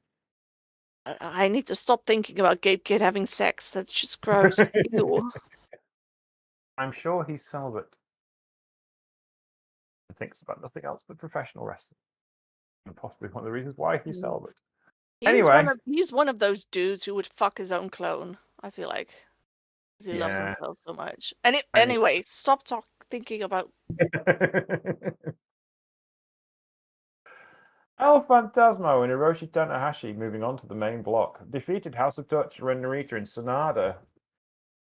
I need to stop thinking about Gabe Kidd having sex. That's just gross. Ew. I'm sure he's celibate and thinks about nothing else but professional wrestling. And possibly one of the reasons why he's celibate. He's one of those dudes who would fuck his own clone, I feel like. He loves himself so much. Anyway, stop thinking about... El Phantasmo and Hiroshi Tanahashi moving on to the main block. Defeated House of Torture and Narita and Sonada.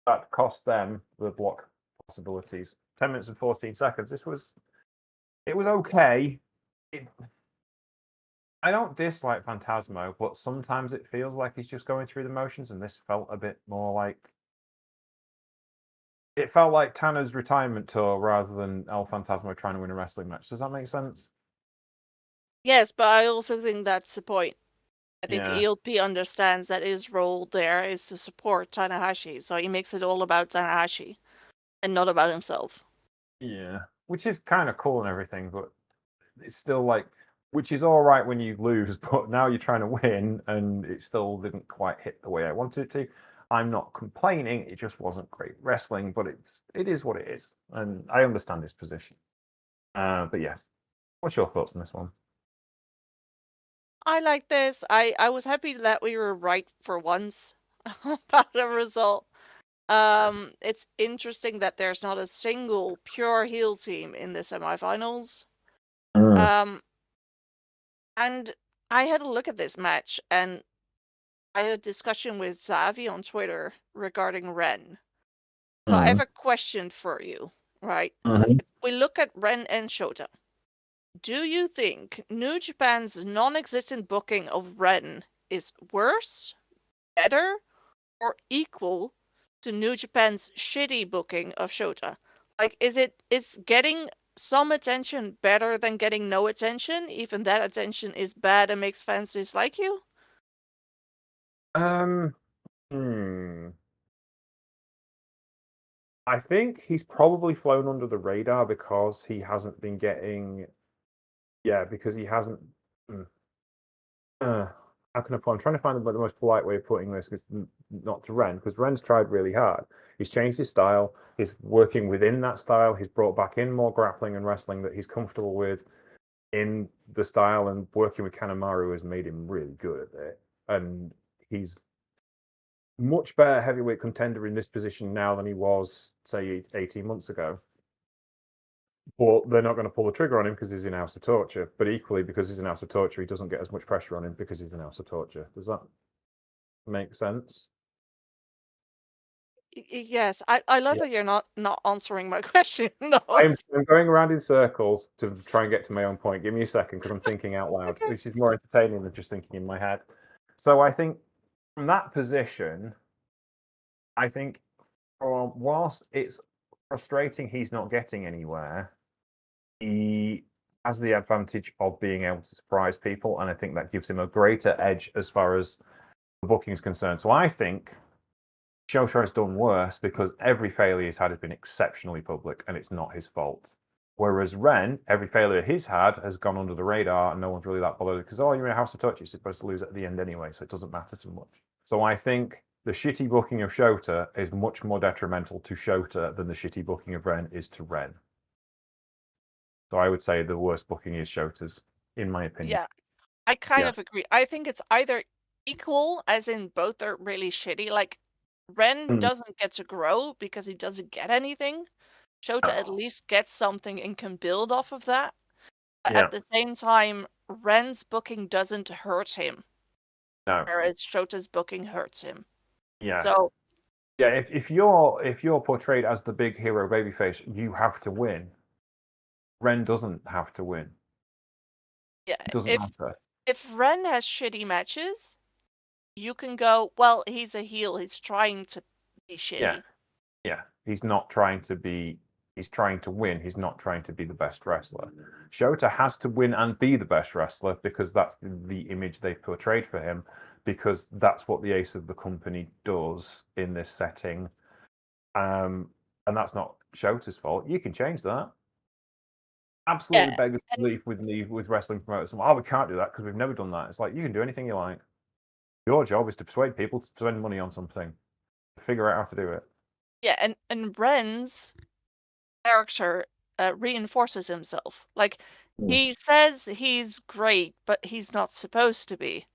That cost them the block possibilities. 10 minutes and 14 seconds. It was okay. I don't dislike Phantasmo, but sometimes it feels like he's just going through the motions, and this felt a bit more like... It felt like Tanner's retirement tour rather than El Phantasmo trying to win a wrestling match. Does that make sense? Yes, but I also think that's the point. I think ELP understands that his role there is to support Tanahashi, so he makes it all about Tanahashi and not about himself. Yeah, which is kind of cool and everything, but it's still which is all right when you lose, but now you're trying to win, and it still didn't quite hit the way I wanted it to. I'm not complaining; it just wasn't great wrestling, but it is what it is, and I understand his position. But yes, what's your thoughts on this one? I like this. I was happy that we were right for once about the result. It's interesting that there's not a single pure heel team in the semifinals. And I had a look at this match, and I had a discussion with Zavi on Twitter regarding Ren. So I have a question for you, right? Mhm. If we look at Ren and Shota, do you think New Japan's non-existent booking of Ren is worse, better, or equal to New Japan's shitty booking of Shota? Like, is getting some attention better than getting no attention, even that attention is bad and makes fans dislike you? Um, hmm. I think he's probably flown under the radar because he hasn't been getting. Yeah, because he hasn't. hmm, Uh, how can I put? I'm trying to find the most polite way of putting this, because not to Ren, because Ren's tried really hard. He's changed his style. He's working within that style. He's brought back in more grappling and wrestling that he's comfortable with in the style, and working with Kanemaru has made him really good at it. And he's much better heavyweight contender in this position now than he was, say, 18 months ago. But they're not going to pull the trigger on him because he's in House of Torture. But equally, because he's in House of Torture, he doesn't get as much pressure on him because he's in House of Torture. Does that make sense? Yes, I love Yeah. that you're not answering my question, though. I'm going around in circles to try and get to my own point. Give me a second, because I'm thinking out loud, Okay. which is more entertaining than just thinking in my head. So I think from that position, I think whilst it's frustrating he's not getting anywhere, he has the advantage of being able to surprise people, and I think that gives him a greater edge as far as the booking is concerned. So I think Shosha has done worse because every failure he's had has been exceptionally public, and it's not his fault. Whereas Ren, every failure he's had has gone under the radar, and no one's really that bothered because, oh, you're in a House of Touch, you're supposed to lose at the end anyway, so it doesn't matter so much. So I think the shitty booking of Shota is much more detrimental to Shota than the shitty booking of Ren is to Ren. So I would say the worst booking is Shota's, in my opinion. Yeah, I kind Yeah. of agree. I think it's either equal, as in both are really shitty. Like, Ren Mm. doesn't get to grow because he doesn't get anything. Shota at Oh, least gets something and can build off of that. yeah. At the same time, Ren's booking doesn't hurt him, No. whereas Shota's booking hurts him. Yes. So, Yeah. If you're portrayed as the big hero babyface, you have to win. Ren doesn't have to win. yeah, It doesn't if matter. if Ren has shitty matches, you can go, well, he's a heel, he's trying to be Yeah. shitty. Yeah. He's not trying to be. He's trying to win. He's not trying to be the best wrestler. Shota has to win and be the best wrestler because that's the image they've portrayed for him. Because that's what the ace of the company does in this setting. And that's not Shota's fault. You can change that. Absolutely Yeah, beggars and belief with wrestling promoters. Oh, we can't do that because we've never done that. It's like you can do anything you like. Your job is to persuade people to spend money on something. Figure out how to do it. yeah, and Ren's character reinforces himself. Like, Mm. he says he's great, but he's not supposed to be.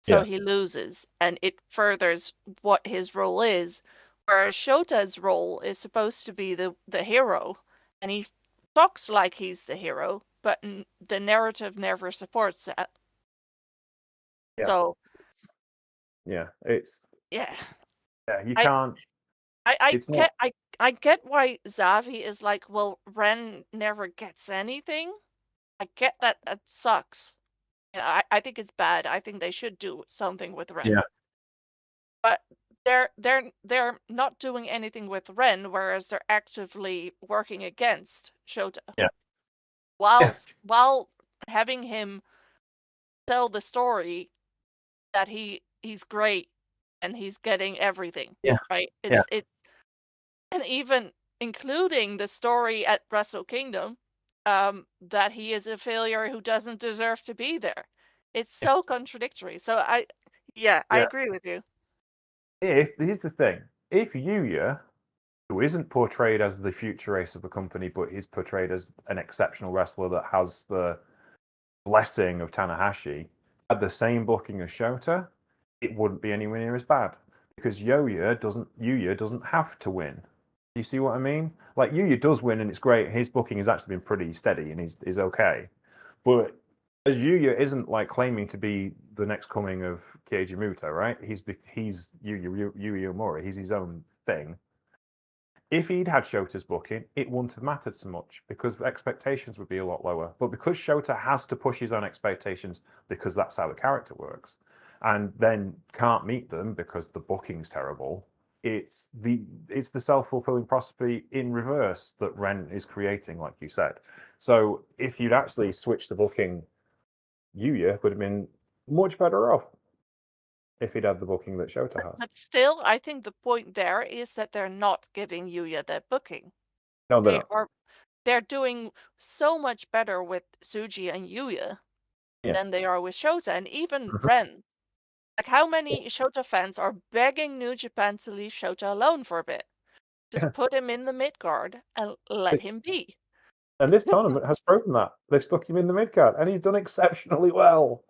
So Yeah, he loses, and it furthers what his role is. Whereas Shota's role is supposed to be the hero, and he talks like he's the hero, but the narrative never supports that. yeah, So yeah. It's yeah, yeah. You I can't. I It's not. get I get why Zavi is like, well, Ren never gets anything. I get that that sucks. And I think it's bad. I think they should do something with Ren. Yeah, But they're not doing anything with Ren, whereas they're actively working against Shota. yeah, yeah, While having him tell the story that he's great and he's getting everything, yeah, right? yeah, It's and even including the story at Wrestle Kingdom, that he is a failure who doesn't deserve to be there. It's yeah, so contradictory. So yeah, I yeah. agree with you. If here's the thing, if Yuya, who isn't portrayed as the future ace of the company, but is portrayed as an exceptional wrestler that has the blessing of Tanahashi, had the same booking as Shota, it wouldn't be anywhere near as bad because Yuya doesn't have to win. Do you see what I mean? Like Yuya does win and it's great. His booking has actually been pretty steady and he's okay. But as Yuya isn't like claiming to be the next coming of Keiji Muto, right? He's Yuya Uemura. He's his own thing. if he'd had Shota's booking, it wouldn't have mattered so much because expectations would be a lot lower. But because Shota has to push his own expectations because that's how the character works, and then can't meet them because the booking's terrible, it's the self-fulfilling prophecy in reverse that Ren is creating, like you said. So if you'd actually switched the booking, Yuya would have been much better off if he'd had the booking that Shota has. But still, I think the point there is that they're not giving Yuya that booking. No, they're They not. are they're doing so much better with Suji and Yuya Yeah. than they are with Shota, and even Mhm. Ren. Like, how many Shota fans are begging New Japan to leave Shota alone for a bit? Just put him in the midcard and let him be. And this tournament has proven that. They've stuck him in the midcard, and he's done exceptionally well.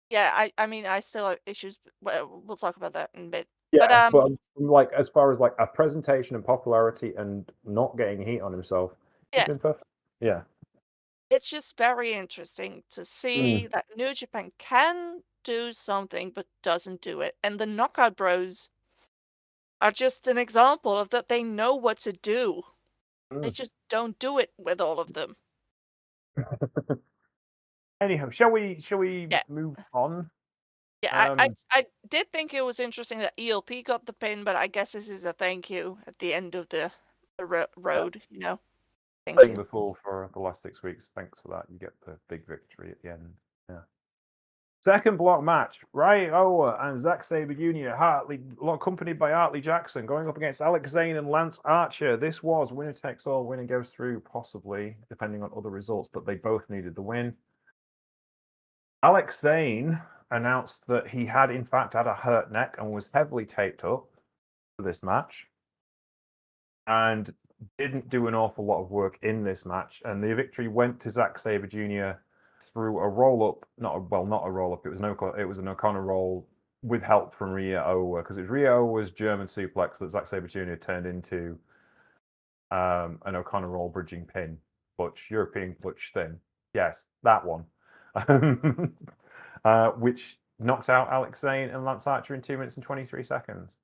Yeah, I mean, I still have issues. Well, we'll talk about that in a bit. But Yeah, but like as far as like a presentation and popularity and not getting heat on himself, he's yeah, been perfect. Yeah. it's just very interesting to see Mm. that New Japan can do something but doesn't do it. And the Knockout Bros are just an example of that they know what to do. They Mm. just don't do it with all of them. Anyhow, shall we Yeah. move on? Yeah, I did think it was interesting that ELP got the pin, but I guess this is a thank you at the end of the road, you know. Thank Playing you. the fool for the last 6 weeks. Thanks for that. You get the big victory at the end. Yeah. Second block match: Ray Owa and Zack Sabre Jr. accompanied by Hartley Jackson, going up against Alex Zane and Lance Archer. This was winner takes all. Winner goes through, possibly, depending on other results, but they both needed the win. Alex Zane announced that he had, in fact, had a hurt neck and was heavily taped up for this match, and didn't do an awful lot of work in this match. And the victory went to Zack Sabre Jr. through a roll up, not a roll up. It was an O'Connor roll with help from Rhea Owa, because it was Rhea Owa's German suplex that Zack Sabre Jr. turned into an O'Connor roll bridging pin, Butch European Butch thing. Yes, that one, which knocked out Alex Zane and Lance Archer in 2 minutes and 23 seconds.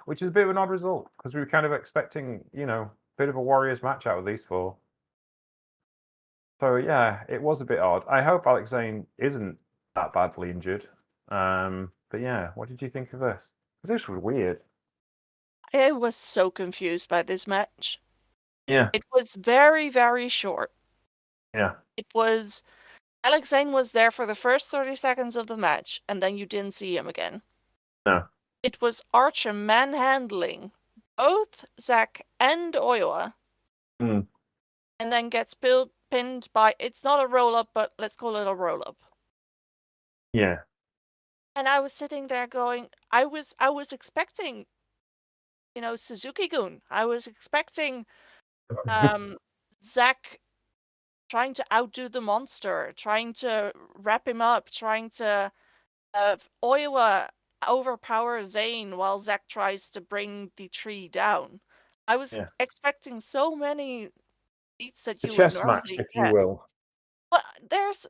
Which is a bit of an odd result because we were kind of expecting, a bit of a Warriors match out of these four. So yeah, it was a bit odd. I hope Alex Zane isn't that badly injured. But yeah, what did you think of this? Because this was weird. I was so confused by this match. Yeah. It was very, very short. Yeah. It was Alex Zane was there for the first 30 seconds of the match, and then you didn't see him again. No. It was Archer manhandling both Zack and Oiwa, Mm. and then gets pinned by, it's not a roll-up, but let's call it a roll-up. Yeah. And I was sitting there going, I was expecting, Suzuki-gun. I was expecting Zack trying to outdo the monster, trying to wrap him up, trying to Oiwa overpower Zane while Zack tries to bring the tree down. I was Yeah. expecting so many beats that A you would chess match, normally if you get. will. But there's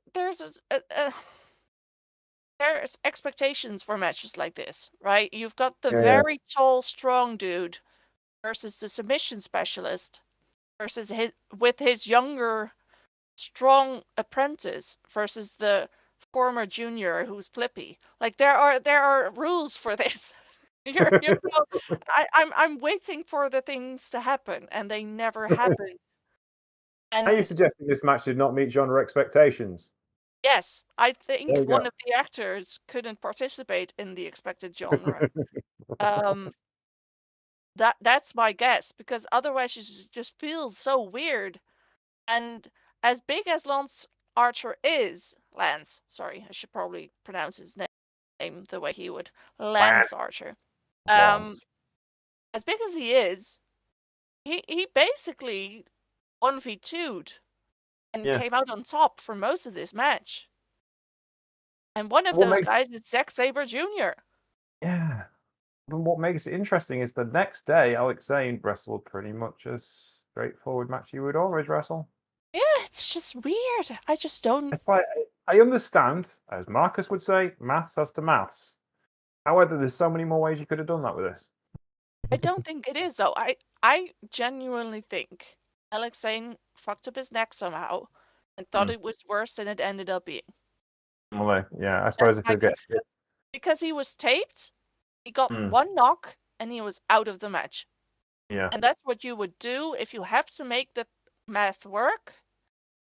expectations for matches like this, right? You've got the Yeah. very tall, strong dude versus the submission specialist versus his younger, strong apprentice versus the former junior who's flippy. Like there are rules for this. I'm waiting for the things to happen, and they never happen. Are you And suggesting this match did not meet genre expectations? yes, I There think you one go. of the actors couldn't participate in the expected genre. Um, that's my guess, because otherwise it just feels so weird. And as big as Lance Archer is, sorry, I should probably pronounce his name the way he would, Lance Lance. Archer. Lance. As big as he is, he basically 1v2'd and Yeah. came out on top for most of this match. And one of What those makes guys is Zack Sabre Jr. Yeah. But what makes it interesting is the next day, Alex Zane wrestled pretty much a straightforward match you would always wrestle. Yeah, it's just weird. I just don't. It's like, I understand, as Marcus would say, maths as to maths. However, there's so many more ways you could have done that with this. I don't think it is though. I genuinely think Alex Zane fucked up his neck somehow and thought Hmm. it was worse than it ended up being. Well, yeah, I That's suppose if my you guess. get it. Because he was taped, he got Hmm. one knock and he was out of the match. Yeah, And that's what you would do if you have to make the math work,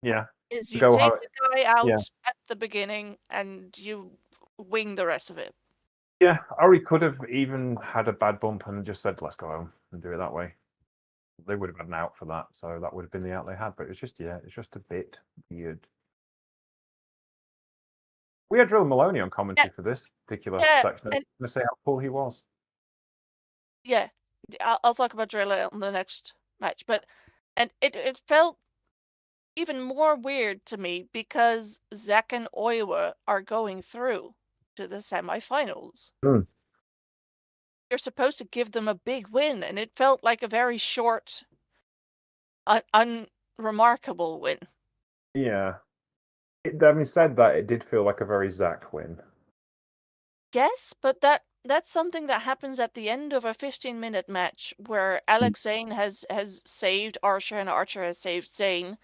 yeah. is To you go take how the guy yeah. out at the beginning and you wing the rest of it. Yeah, or he could have even had a bad bump and just said, "Let's go home and do it that way." They would have had an out for that, so that would have been the out they had. But it's just, yeah, it's just a bit weird. We had Drill Maloney on Yeah, commentary for this particular yeah, section. I was and going to say how cool he was. yeah, I'll talk about Drilla on the next match, but and it felt even more weird to me because Zack and Oiwa are going through to the semifinals. Hmm. You're supposed to give them a big win, and it felt like a very short, unremarkable win. Yeah. Having said that, it did feel like a very Zach win. Yes, but that's something that happens at the end of a 15-minute match where Mm. Alex Zane has saved Archer and Archer has saved Zane,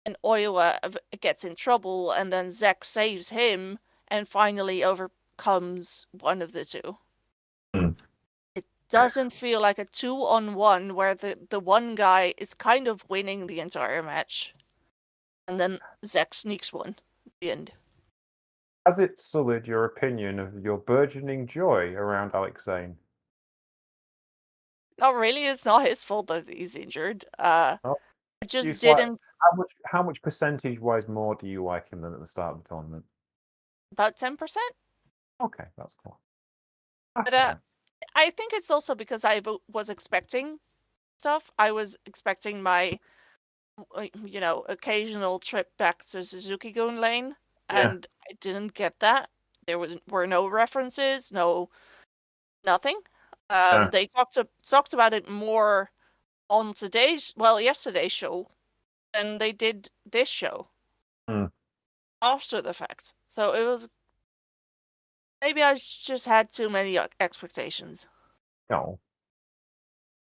and Oiwa gets in trouble, and then Zack saves him and finally overcomes one of the two. Mm. It doesn't feel like a 2-on-1 where the one guy is kind of winning the entire match, and then Zack sneaks one at the end. Has it sullied your opinion of your burgeoning joy around Alex Zane? Not really, it's not his fault that he's injured. Oh, I you just slight, didn't. how much percentage wise more do you like him than at the start of the tournament? About 10%. Okay, that's cool. But That's fine. I think it's also because I was expecting stuff. I was expecting my, occasional trip back to Suzuki-gun Lane, Yeah. and I didn't get that. There were no references, no nothing. Yeah. They talked about it more on yesterday's show than they did this show Mm. after the fact. So it was maybe I just had too many expectations. No.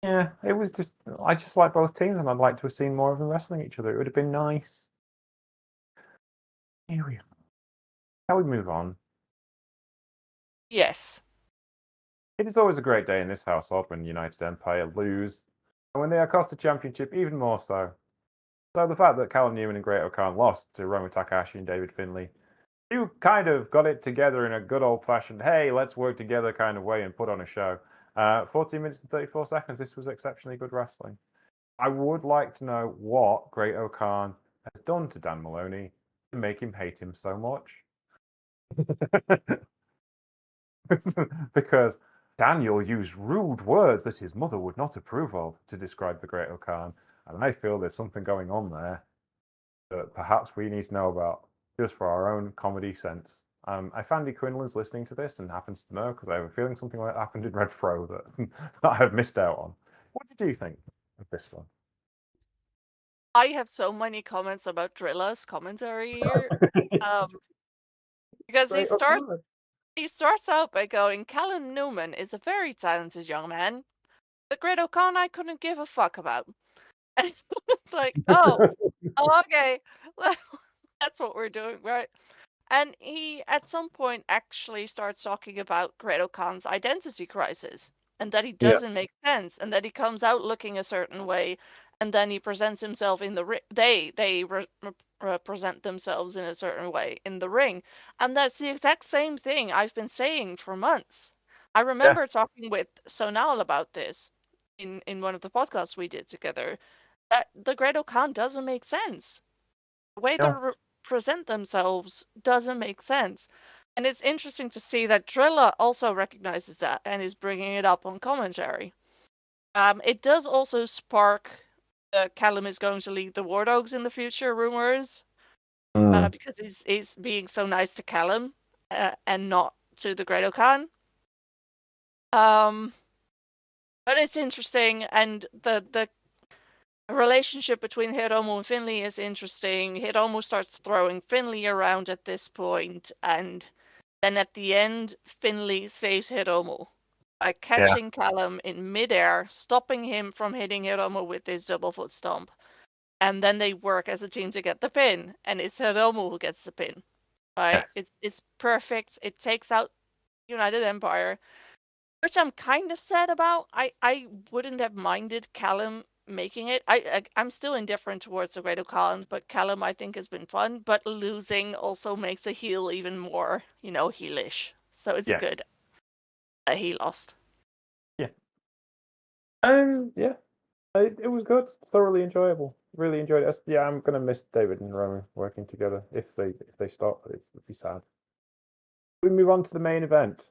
Yeah, it was just I just like both teams and I'd like to have seen more of them wrestling each other. It would have been nice. Here we are. Shall we move on? Yes. It is always a great day in this household when United Empire lose, and when they are cost a championship, even more so. So the fact that Callum Newman and Great O'Khan lost to Roman Takahashi and David Finlay, you kind of got it together in a good old-fashioned, hey, let's work together kind of way and put on a show. 14 minutes and 34 seconds. This was exceptionally good wrestling. I would like to know what Great O'Khan has done to Dan Maloney to make him hate him so much. Because Daniel used rude words that his mother would not approve of to describe the Great O'Khan, and I feel there's something going on there that perhaps we need to know about just for our own comedy sense. If Andy Quinlan's listening to this and happens to know, because I have a feeling something like that happened in Red Fro that, that I have missed out on. What did you think of this one? I have so many comments about Drilla's commentary here. Um, because Great O'Khan. he starts out by going, Callum Newman is a very talented young man. The Great O'Khan I couldn't give a fuck about. And it's like, oh, okay. That's what we're doing, right? And he, at some point, actually starts talking about Great O'Khan's identity crisis, and that he Yeah. doesn't make sense, and that he comes out looking a certain way, and then he presents himself in the ring. They present themselves in a certain way in the ring, and that's the exact same thing I've been saying for months. I remember Yes. talking with Sonal about this in one of the podcasts we did together. That the Great O'Khan doesn't make sense. The way they No. present themselves doesn't make sense. And it's interesting to see that Drilla also recognizes that and is bringing it up on commentary. It does also spark Callum is going to lead the War Dogs in the future rumors, Mm. because he's being so nice to Callum and not to the Great O'Khan. But it's interesting, and the relationship between Hiromu and Finlay is interesting. Hiromu starts throwing Finlay around at this point, and then at the end, Finlay saves Hiromu. by catching Callum in midair, stopping him from hitting Hiromu with his double foot stomp. And then they work as a team to get the pin, and it's Hiromu who gets the pin. Right? Yes. It's perfect. It takes out United Empire, which I'm kind of sad about. I wouldn't have minded Callum making it. I'm still indifferent towards the Great Khan, but Callum I think has been fun. But losing also makes a heel even more, heelish. So it's Yes. good that he lost. Yeah. Yeah. It was good, thoroughly enjoyable. Really enjoyed it. Yeah, I'm gonna miss David and Roman working together if they stop. It'd be sad. We move on to the main event.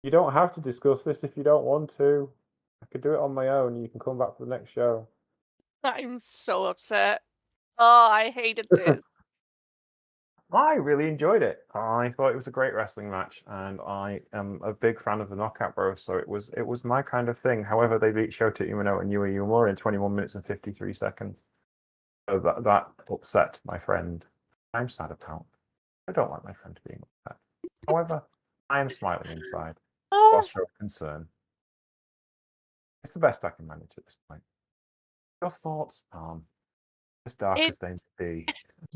You don't have to discuss this if you don't want to. I could do it on my own. You can come back for the next show. I'm so upset. Oh, I hated this. I really enjoyed it. I thought it was a great wrestling match, and I am a big fan of the Knockout Bros, so it was my kind of thing. However, they beat Shota Umino and Yui Uemura in 21 minutes and 53 seconds. So that upset my friend. I'm sad about. I don't like my friend being upset. However, I am smiling inside. Oh, While show of concern. It's the best I can manage at this point. Your thoughts, as dark it as they may be.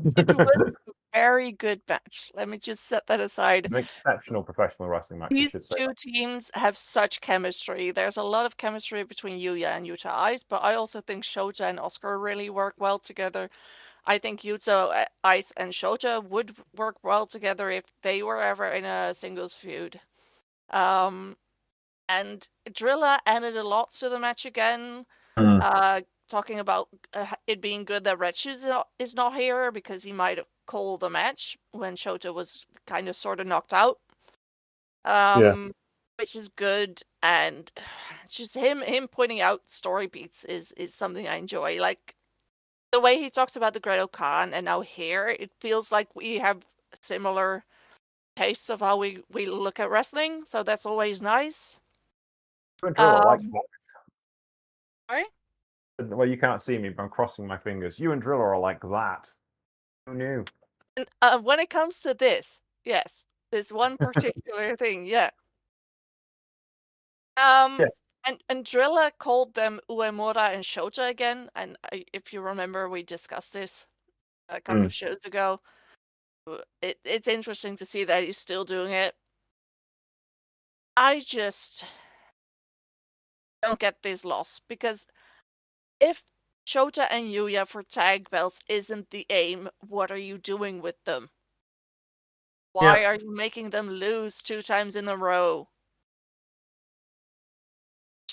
it was a very good match. Let me just set that aside. An exceptional professional wrestling match, you These should say. two teams have such chemistry. There's a lot of chemistry between Yuya and Yuta Ice, but I also think Shota and Oscar really work well together. I think Yuta Ice and Shota would work well together if they were ever in a singles feud. And Drilla added a lot to the match again. Talking about it being good that Red Shoes is not here because he might have called the match when Shota was kind of sort of knocked out. Yeah. Which is good, and it's just him pointing out story beats is something I enjoy. Like the way he talks about the Great Khan and now here, it feels like we have similar tastes of how we look at wrestling, so that's always nice. You and Driller like Um, that. sorry? Well, you can't see me, but I'm crossing my fingers. You and Driller are like that. Who knew? And, when it comes to this, yes, this one particular thing, yeah. Yes. And Drilla called them Uemura and Shota again, and if you remember, we discussed this a couple of shows ago. It's interesting to see that he's still doing it. I just don't get this loss because if Shota and Yuya for tag belts isn't the aim, what are you doing with them? Why Yeah. are you making them lose 2 times in a row?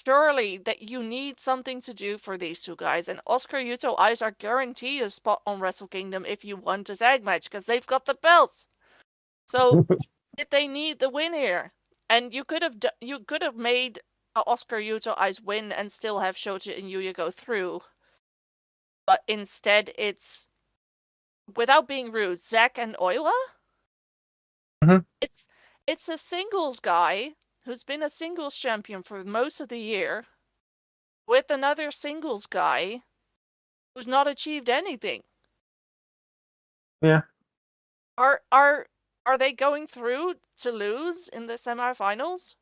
Surely that you need something to do for these two guys, and Oscar Yuto Ice are guaranteed a spot on Wrestle Kingdom if you want a tag match because they've got the belts. So did they need the win here? And you could have made Oscar Yuto Ice win and still have Shota and Yuya go through, but instead it's, without being rude, Zack and Oiwa. Mhm. It's a singles guy who's been a singles champion for most of the year with another singles guy who's not achieved anything. Yeah. Are they going through to lose in the semifinals?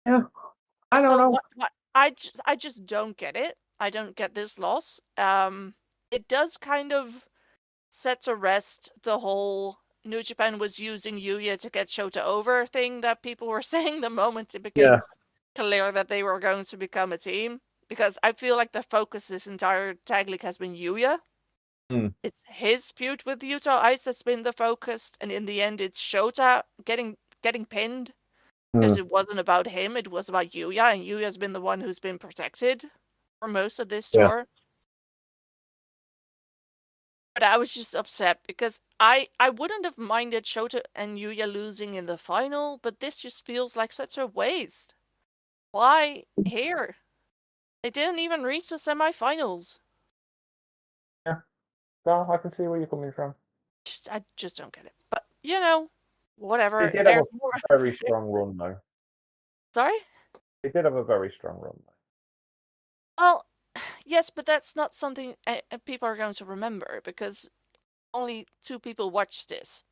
Yeah. I don't So know. what I just don't get it. I don't get this loss. It does kind of set to rest the whole New Japan was using Yuya to get Shota over thing that people were saying the moment it became clear that they were going to become a team. Because I feel like the focus this entire tag league has been Yuya. It's his feud with Yuta Ice that's been the focus, and in the end, it's Shota getting pinned because it wasn't about him; it was about Yuya, and Yuya's been the one who's been protected for most of this Yeah. tour. But I was just upset because I wouldn't have minded Shota and Yuya losing in the final, but this just feels like such a waste. Why here? They didn't even reach the semifinals. Yeah. No, I can see where you're coming from. I just don't get it. But They whatever. did have There's a more. very strong run, though. Sorry? They did have a very strong run, though. Well, yes, but that's not something people are going to remember because only 2 people watch this.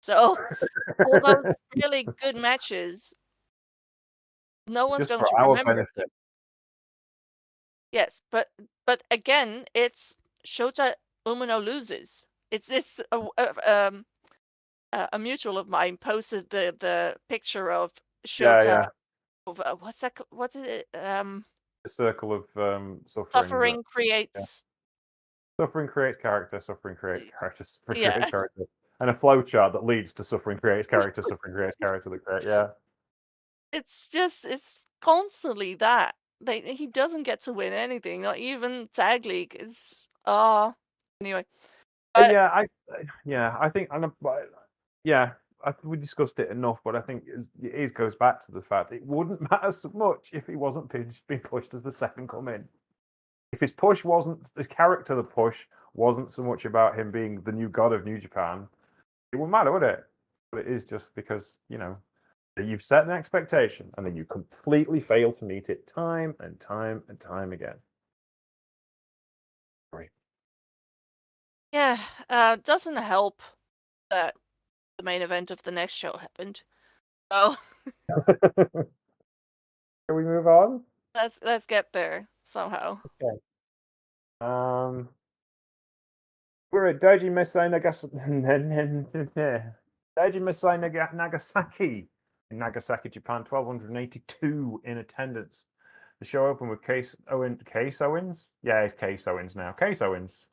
So all those really good matches, no one's Just going for to our remember them. benefit. Yes, but again, it's Shota Umino loses. It's a mutual of mine posted the picture of Yeah, Shota yeah. of what's that? What is it? The circle of suffering, but Suffering yeah. creates. Suffering creates character, suffering creates character, suffering creates Yeah, character. And a flowchart that leads to suffering creates character, suffering creates character that create yeah. it's constantly that. He doesn't get to win anything, not even tag league. It's anyway. But Yeah, I think yeah, we discussed it enough, but I think it goes back to the fact it wouldn't matter so much if he wasn't being pushed as the second coming. If his push wasn't his character, the push wasn't so much about him being the new god of New Japan, it wouldn't matter, would it? But it is just because, you've set an expectation and then you completely fail to meet it time and time and time again. Sorry. yeah, doesn't help that the main event of the next show happened. Oh, Can we move on? let's get there somehow. Okay. We're at Doji Mesai Doji Mesai Nagasaki in Nagasaki, Japan. 1,282 in attendance. The show opened with Case Owens. Yeah, it's Case Owens now. Case Owens.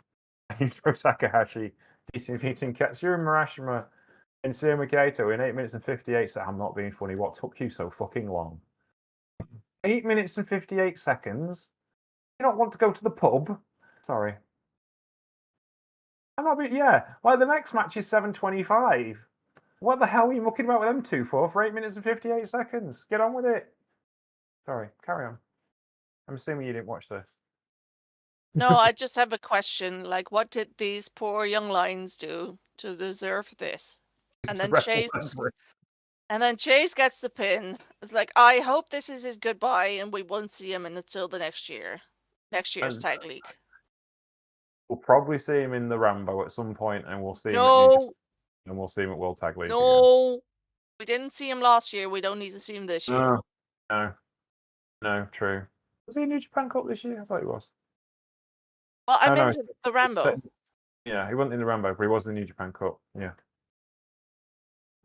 Yujiro Takahashi defeating Katsura Murashima and Shoma Kato in 8 minutes and 58 seconds. I'm not being funny. What took you so fucking long? 8 minutes and 58 seconds? You don't want to go to the pub? Sorry. I'm not being, yeah. Like the next match is 7:25. What the hell are you mucking about with them two for 8 minutes and 58 seconds? Get on with it. Sorry, carry on. I'm assuming you didn't watch this. No, I just have a question. Like, what did these poor young lions do to deserve this? And To then wrestle Chase, them. and then Chase gets the pin. It's like, I hope this is his goodbye, and we won't see him until the next year's And tag league. we'll probably see him in the Rambo at some point, and we'll see him at New Japan, No, and we'll see him at World Tag League again. no, we didn't see him last year. We don't need to see him this year. No, no, no, true. Was he in New Japan Cup this year? I thought he was. Well, I Oh no, meant the Rambo. yeah, he wasn't in the Rambo, but he was in the New Japan Cup. Yeah.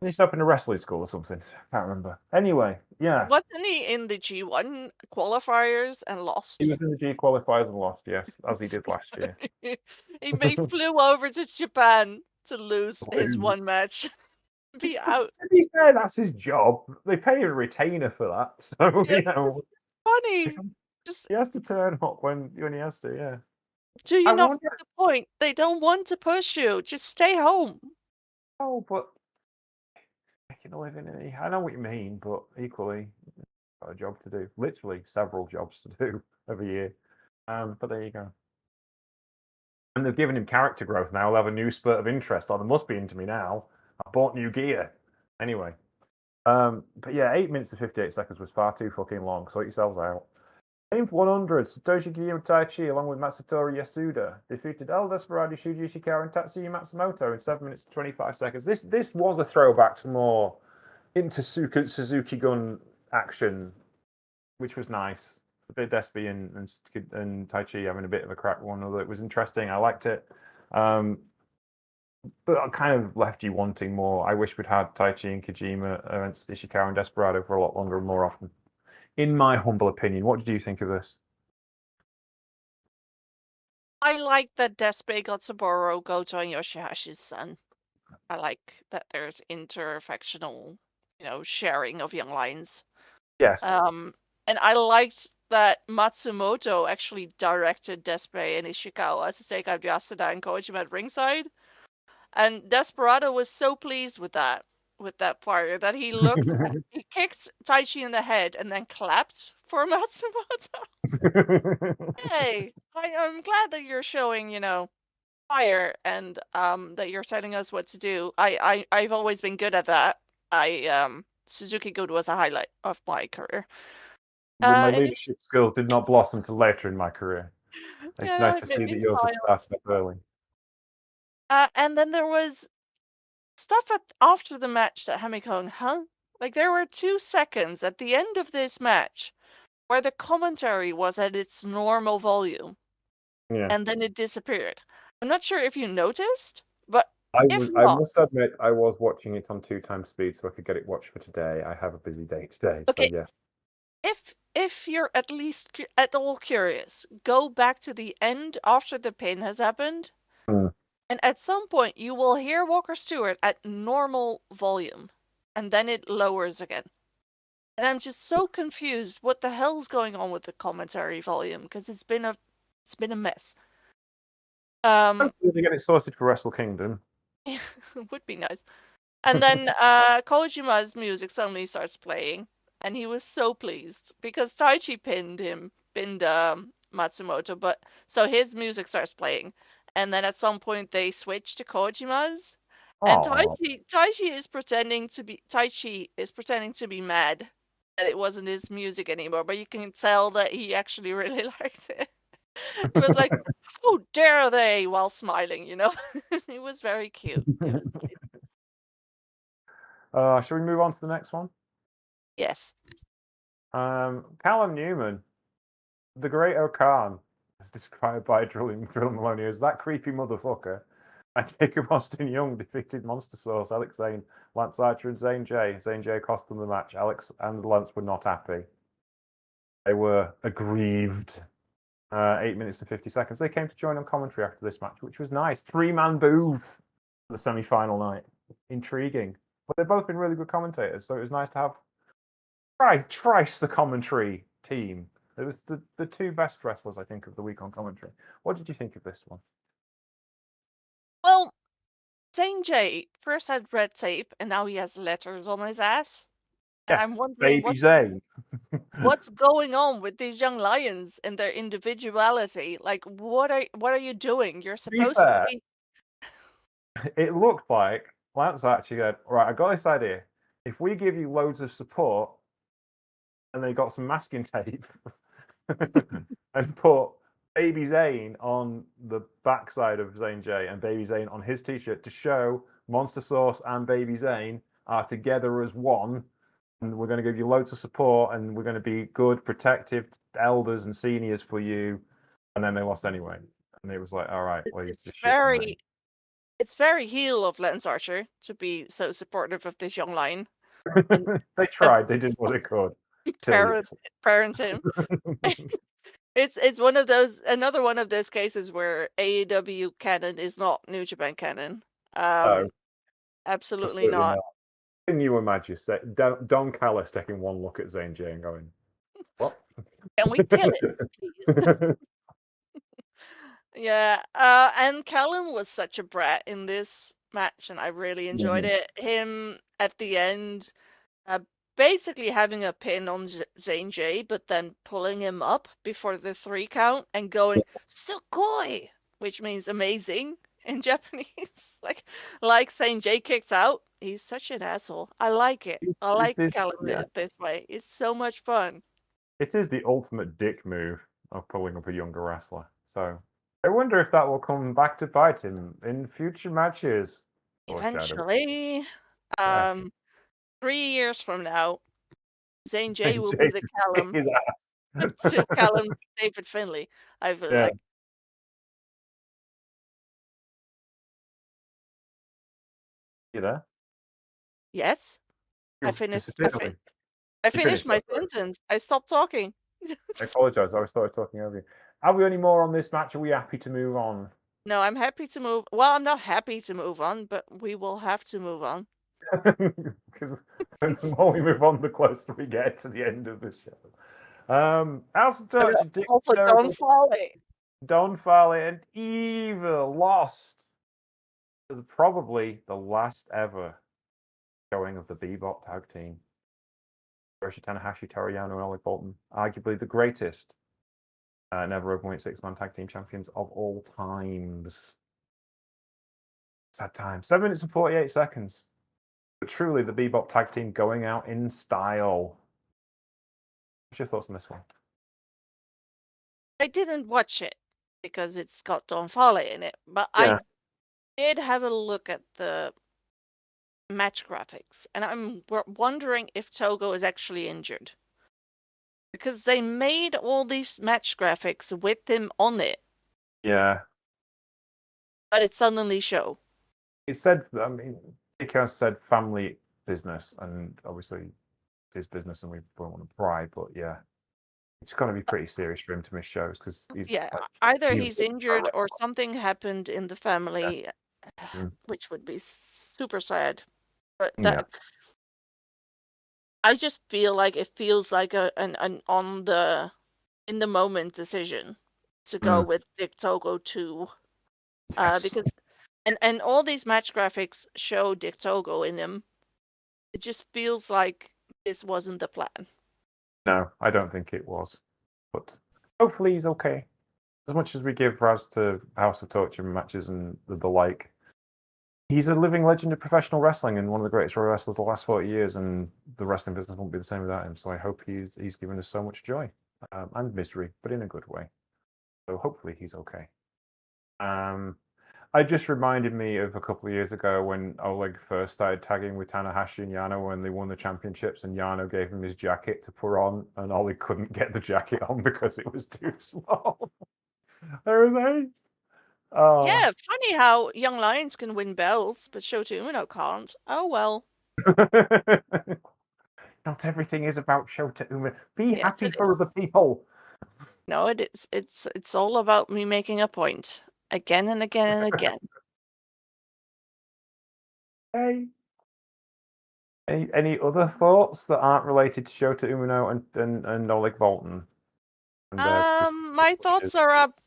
He used to up in a wrestling school or something. I can't remember. Anyway, yeah. Wasn't he in the G1 qualifiers and He lost? was in the G qualifiers and lost, yes, as he did last year. He flew over to Japan to lose his To one match. Be out. be fair, that's his job. They pay a retainer for that, so Yeah, funny. Just he has to turn up when he has to. Yeah. do you I not wonder. get the point? They don't want to push you. Just stay home. Oh, but making a living. I know what you mean, but equally, got a job to do. Literally, several jobs to do every year. But there you go. And they've given him character growth now. He'll have a new spurt of interest. Oh, they must be into me now. I bought new gear. Anyway. But yeah, 8 minutes and 58 seconds was far too fucking long. Sort yourselves out. Game 100, Satoshi Kiyotaichi, along with Matsutori Yasuda, defeated El Desperado, Shuji Ishikawa, and Tatsuya Matsumoto in 7 minutes and 25 seconds. This was a throwback to more into Suzuki Gun action, which was nice. A bit Despy and Taichi having a bit of a crack one another. It was interesting. I liked it. But I kind of left you wanting more. I wish we'd had Taichi and Kojima against Ishikawa and Desperado for a lot longer and more often. In my humble opinion, what did you think of this? I like that Despe got Saburo, Goto, and Yoshihashi's son. I like that there's interfactional, sharing of young lions. Yes. And I liked that Matsumoto actually directed Despe and Ishikawa to take out Yasuda and Kojima at ringside. And Desperado was so pleased with that fire, that he kicked Taichi in the head and then clapped for Matsumoto. Hey, I'm glad that you're showing, fire and that you're telling us what to do. I've always been good at that. Suzuki Good was a highlight of my career. When my And leadership skills did not blossom till later in my career. It's yeah, nice it to made see me that yours have smile. started up early. And then there was stuff after the match that had me going, huh? Like, there were 2 seconds at the end of this match where the commentary was at its normal volume, Yeah. and then it disappeared. I'm not sure if you noticed, but if I not, must admit, I was watching it on 2x speed so I could get it watched for today. I have a busy day today, so okay, yeah. if you're at least at all curious, go back to the end after the pin has happened, Mm. and at some point you will hear Walker Stewart at normal volume, and then it lowers again. And I'm just so confused what the hell's going on with the commentary volume, because it's been a mess. Hopefully they get it sorted for Wrestle Kingdom. Would be nice. And then Kojima's music suddenly starts playing, and he was so pleased because Taichi pinned Matsumoto, but so his music starts playing, and then at some point they switch to Kojima's, and Oh, Taichi is pretending to be mad that it wasn't his music anymore, but you can tell that he actually really liked it. He was like, "How dare they?" while smiling, you know. It was very cute. It was cute. shall we move on to the next one? Yes. Callum Newman, the Great O'Khan, as described by Drill Maloney as that creepy motherfucker. And Jacob Austin Young defeated Monster Sauce, Alex Zane, Lance Archer, and Zane J. Zane J cost them the match. Alex and Lance were not happy. They were aggrieved. 8 minutes and 50 seconds. They came to join on commentary after this match, which was nice. 3-man booth for the semi-final night. Intriguing. But they've both been really good commentators, so it was nice to have Trice the commentary team. It was the 2 best wrestlers, I think, of the week on commentary. What did you think of this one? Well, Zane J first had red tape, and now he has letters on his ass. And Yes, I'm wondering Baby Zane. what's going on with these young lions and their individuality. Like, what are you doing? You're To be supposed to fair, be. it looked like Lance actually said, right, I got this idea. If we give you loads of support, and they got some masking tape and put Baby Zane on the backside of Zane J and Baby Zane on his t-shirt to show Monster Sauce and Baby Zane are together as one, and we're going to give you loads of support, and we're going to be good, protective elders and seniors for you. And then they lost anyway, and it was like, all right, well, he's It's just shit on very it's very heel of Lance Archer to be so supportive of this young lion and it. They uh, tried, they did what they could. Silly. parent him. It's another one of those cases where AEW canon is not New Japan canon. No, Absolutely absolutely not. not. Can you imagine Don Callis taking one look at Zane J and going, "What?" Can we kill it, please? Yeah, and Callum was such a brat in this match, and I really enjoyed Mm. it. Him at the end, uh, basically having a pin on Zane J, but then pulling him up before the 3 count and going "Sugoi," which means amazing in Japanese. like Zane J kicks out. He's such an asshole. I like it. I It like is, Callum yeah, this way. It's so much fun. it is the ultimate dick move of pulling up a younger wrestler. So I wonder if that will come back to bite him in future matches. Foreshadow. Eventually, Yes. 3 years from now, Zane J Zane will be J the just kick Callum his ass. to Callum's David Finlay, I feel Yeah. like. You there? Yes? I You finished I disappeared on fi me. I You finished finished my that, sorry. sentence. I stopped talking. I apologize. I was talking over you. Have we any more on this match? Are we happy to move on? No, I'm happy to move. Well, I'm not happy to move on, but we will have to move on. Because the more we move on, the closer we get to the end of the show. House of But Touch, Dick also Don Jericho, Foley. Don Farley, and Evil lost probably the last ever showing of the Bebop tag team. Hiroshi Tanahashi, Toru Yano, and Ollie Bolton, arguably the greatest never openweight 6-man tag team champions of all times. Sad time. 7 minutes and 48 seconds. But truly, the Bebop tag team going out in style. What's your thoughts on this one? I didn't watch it because it's got Don Foley in it, but Yeah. did have a look at the match graphics, and I'm wondering if Togo is actually injured. Because they made all these match graphics with him on it, Yeah. but it suddenly show. It said, I mean, because said family business, and obviously it's his business, and we don't want to pry, but yeah, it's going to be pretty serious for him to miss shows because he's Yeah, like either he was he's a pro injured or wrestler. something happened in the family, Mm. which would be super sad. But Yeah. I just feel like it feels like an on the in the moment decision to go Mm. with Dick Togo 2. Yes. Because and all these match graphics show Dick Togo in them. It just feels like this wasn't the plan. No, I don't think it was, but hopefully he's okay. As much as we give Raz to House of Torture matches and the like, he's a living legend of professional wrestling and one of the greatest wrestlers of the last 40 years, and the wrestling business won't be the same without him. So I hope he's given us so much joy and misery, but in a good way. So hopefully he's okay. It just reminded me of a couple of years ago when Oleg first started tagging with Tanahashi and Yano when they won the championships, and Yano gave him his jacket to put on, and Oleg couldn't get the jacket on because it was too small. There was hate. Oh. Yeah, funny how Young Lions can win belts, but Shota Umino can't. Oh well. Not everything is about Shota Umino. Be Yes, happy it for is. other people. No, it is. It's all about me making a point again and again and again. Hey. Any other thoughts that aren't related to Shota Umino and Oleg Bolton and their respective My thoughts pushes? are up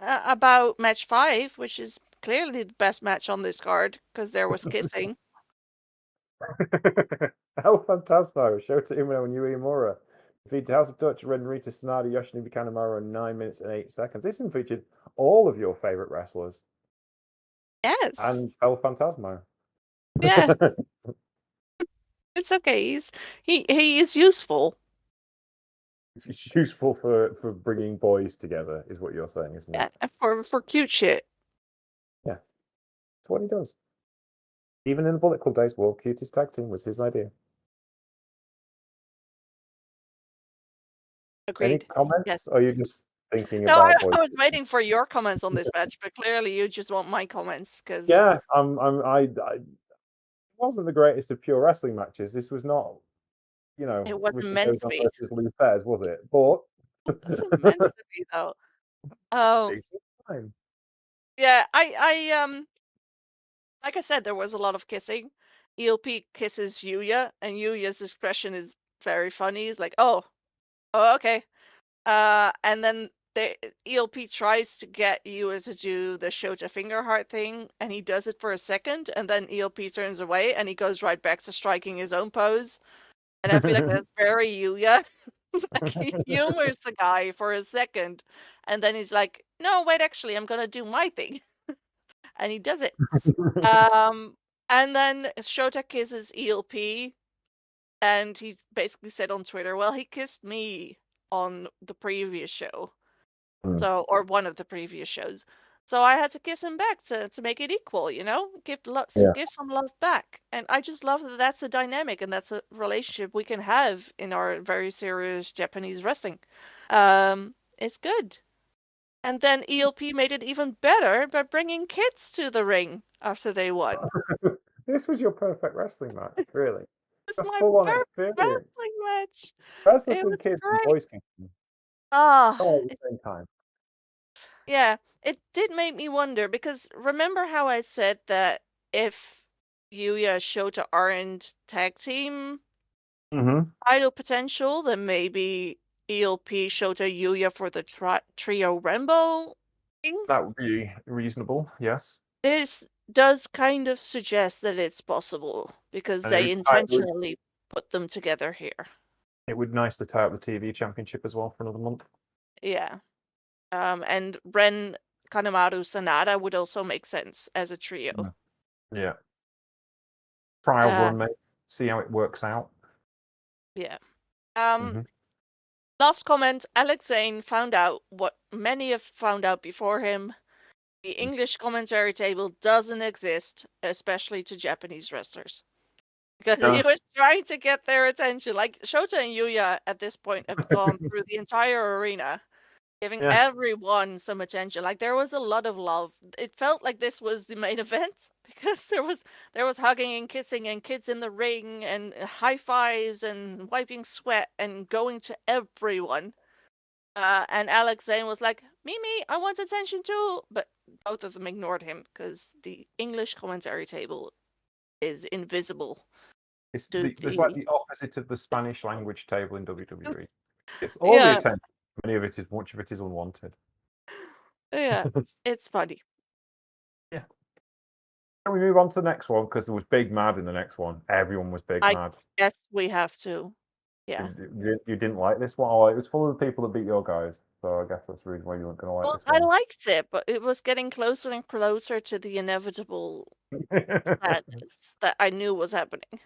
about match 5, which is clearly the best match on this card because there was kissing. El Fantasma, Shota Umino and Yui Imura defeated House of Touch, Red Narita, Sanada, Yoshinobu Kanemaru in 9 minutes and 8 seconds. This one featured all of your favorite wrestlers Yes. and El Fantasma. Yeah, it's okay. He is useful. It's useful for bringing boys together, is what you're saying, isn't it? Yeah, for cute shit. Yeah, that's what he does. Even in the Bullet Club days, World Cutest Tag Team was his idea. Any Agreed. Yes. comments? Or are you just thinking No, I, about boys? I was waiting for your comments on this match, but clearly you just want my comments because Yeah, I wasn't the greatest of pure wrestling matches. This was not, it wasn't Ricky meant to Ozone be. versus Lou Thesz, was it? But It wasn't meant to be though. Oh, takes its time. yeah. Like I said, there was a lot of kissing. ELP kisses Yuya, and Yuya's expression is very funny. He's like, oh, okay. And then the ELP tries to get Yuya to do the Shota finger heart thing, and he does it for a second, and then ELP turns away, and he goes right back to striking his own pose. And I feel like that's very Yuya. Like he humors the guy for a second, and then he's like, "No, wait, actually, I'm gonna do my thing," and he does it. Um, and then Shota kisses ELP, and he basically said on Twitter, "Well, he kissed me on the previous show." Hmm. So, or one of the previous shows. So I had to kiss him back to make it equal, Yeah. give some love back. And I just love that that's a dynamic and that's a relationship we can have in our very serious Japanese wrestling. It's good. And then ELP made it even better by bringing kids to the ring after they won. This was your perfect wrestling match, really. It's A my full-on perfect experience. wrestling match. Wrestlers It and was kids and great. boys kingdom Ah, all at the same time. yeah, it did make me wonder because remember how I said that if Yuya Shota aren't tag team Mm-hmm. idol potential, then maybe ELP Shota Yuya for the trio Rambo thing? That would be reasonable, yes. This does kind of suggest that it's possible because And they I would intentionally put them together here. it would nicely tie up the TV championship as well for another month. Yeah. And Ren Kanemaru Sanada would also make sense as a trio. Mm. Yeah. Trial Uh, run, mate. See how it works out. yeah. Um, Mm-hmm. Last comment, Alex Zane found out what many have found out before him. The English commentary table doesn't exist, especially to Japanese wrestlers. Because he was trying to get their attention. Like, Shota and Yuya at this point have gone through the entire arena, giving everyone some attention. Like, there was a lot of love. It felt like this was the main event because there was hugging and kissing and kids in the ring and high fives and wiping sweat and going to everyone. And Alex Zane was like, Mimi, I want attention too. But both of them ignored him because the English commentary table is invisible. It's like the opposite of the Spanish language table in WWE. It's all the attention. Much of it is unwanted. Yeah, it's funny. Yeah. Can we move on to the next one? Because there was Big Mad in the next one. Everyone was Big Mad. Yes, we have to. Yeah. You didn't like this one? Oh, it was full of the people that beat your guys. So I guess that's the reason why you weren't going to like this one. I liked it, but it was getting closer and closer to the inevitable sadness that I knew was happening.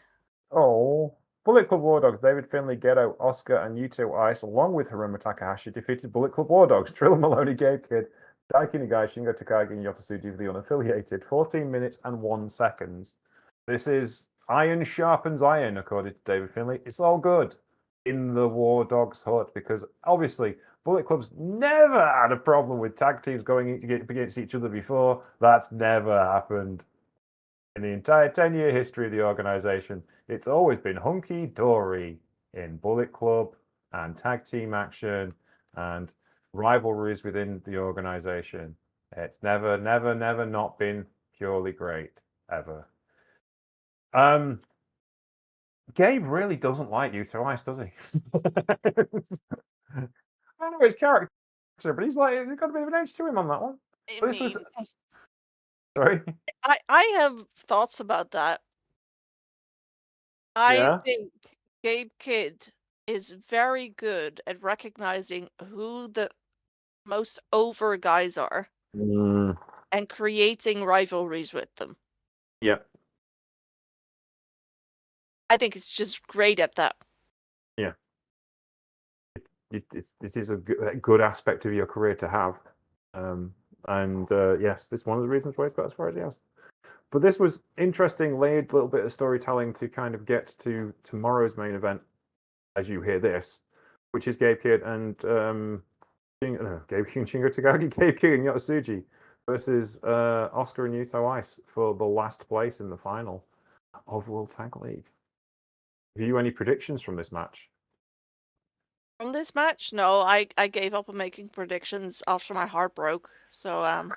Oh. Bullet Club War Dogs, David Finlay, Gedo, Oscar, and Yuto Ice, along with Hiruma Takahashi, defeated Bullet Club War Dogs, Trilla Maloney, Gabe Kidd, Daiki Nagai, Shingo Takagi, and Yotasuji for the unaffiliated. 14 minutes and 1 seconds. This is iron sharpens iron, according to David Finlay. It's all good in the War Dogs hut because obviously Bullet Club's never had a problem with tag teams going against each other before. That's never happened in the entire 10-year history of the organization. It's always been hunky-dory in Bullet Club and tag team action and rivalries within the organization. It's never not been purely great, ever. Gabe really doesn't like Yuto Ice, does he? I don't know his character, but he's got a bit of an edge to him on that one. This was... Sorry? I have thoughts about that. I think Gabe Kidd is very good at recognizing who the most over guys are and creating rivalries with them. Yeah. I think it's just great at that. Yeah. It is a good aspect of your career to have. Yes, it's one of the reasons why he's got as far as he has. But this was interesting, laid little bit of storytelling to kind of get to tomorrow's main event, as you hear this, which is Gabe Kidd and Gabe Kidd and Shingo Takagi, Gabe Kidd and Yotasuji versus Oscar and Yuto Ice for the last place in the final of World Tag League. Have you any predictions from this match? From this match? No, I gave up on making predictions after my heart broke. So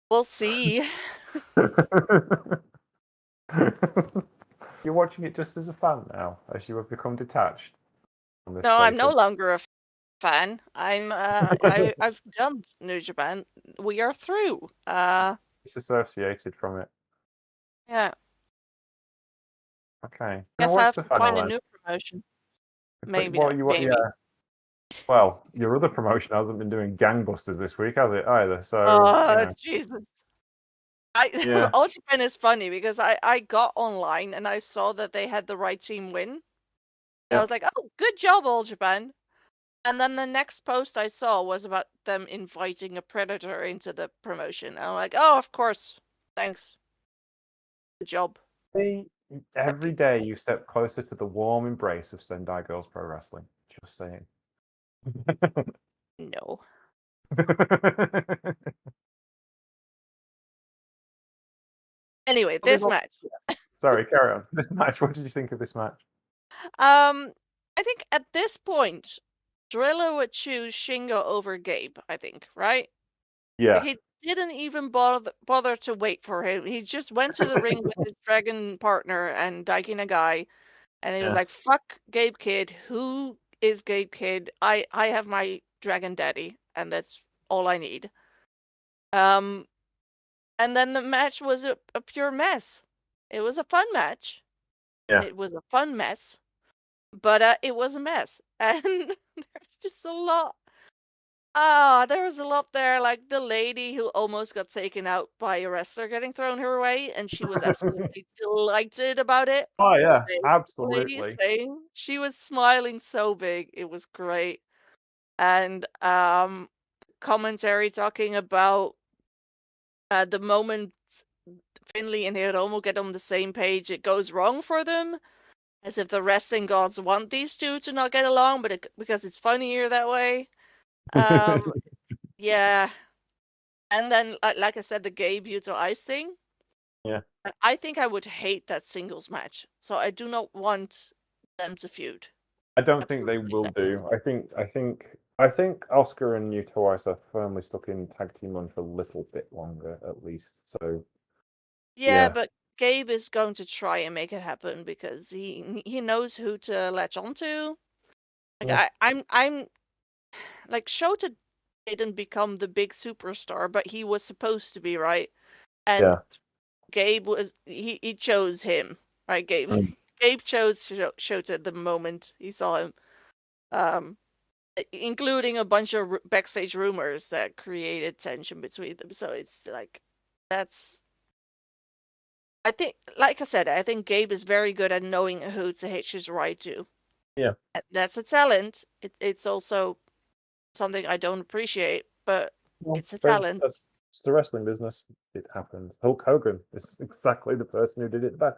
we'll see. You're watching it just as a fan now, as you have become detached from this. No, I'm no longer a fan. I've dumped New Japan. We are through. Disassociated from it. Yeah. Okay. Guess I have to find a new promotion. Maybe. Well, your other promotion hasn't been doing gangbusters this week, has it, either? So, Jesus. All Japan is funny because I got online and I saw that they had the right team win. I was like, oh, good job, All Japan. And then the next post I saw was about them inviting a predator into the promotion. And I'm like, oh, of course. Thanks. Good job. Every day you step closer to the warm embrace of Sendai Girls Pro Wrestling. Just saying. No. Anyway, this match. Sorry, carry on. This match, what did you think of this match? I think at this point, Drilla would choose Shingo over Gabe, I think, right? Yeah. Like, he didn't even bother to wait for him. He just went to the ring with his dragon partner and Daiki Nagai, and he was like, fuck Gabe Kidd. Who is Gabe Kidd? I have my dragon daddy, and that's all I need. And then the match was a pure mess. It was a fun match. Yeah. It was a fun mess. But it was a mess. And there's just a lot. There was a lot there. Like the lady who almost got taken out by a wrestler getting thrown her way, and she was absolutely delighted about it. Oh, yeah, absolutely. She was smiling so big. It was great. And commentary talking about the moment Finley and Hiromu get on the same page, it goes wrong for them, as if the wrestling gods want these two to not get along, but because it's funnier that way. Yeah. And then, like I said, the Gabe Yuto Ice thing. Yeah. I think I would hate that singles match, so I do not want them to feud. I don't think they Absolutely will not. do. I think Oscar and Yuto Ice are firmly stuck in tag team run for a little bit longer, at least. So Yeah, yeah, but Gabe is going to try and make it happen because he knows who to latch onto. Like yeah, I'm like Shota didn't become the big superstar, but he was supposed to be, right? And yeah. Gabe was he chose him, right? Gabe Mm. Gabe chose Shota the moment he saw him. Um Including a bunch of backstage rumors that created tension between them. So it's like that's I think, like I said, I think Gabe is very good at knowing who to hitch his ride to. Yeah. That's a talent. It's also something I don't appreciate, but Well, it's a but talent. that's it's the wrestling business. It happens. Hulk Hogan is exactly the person who did it best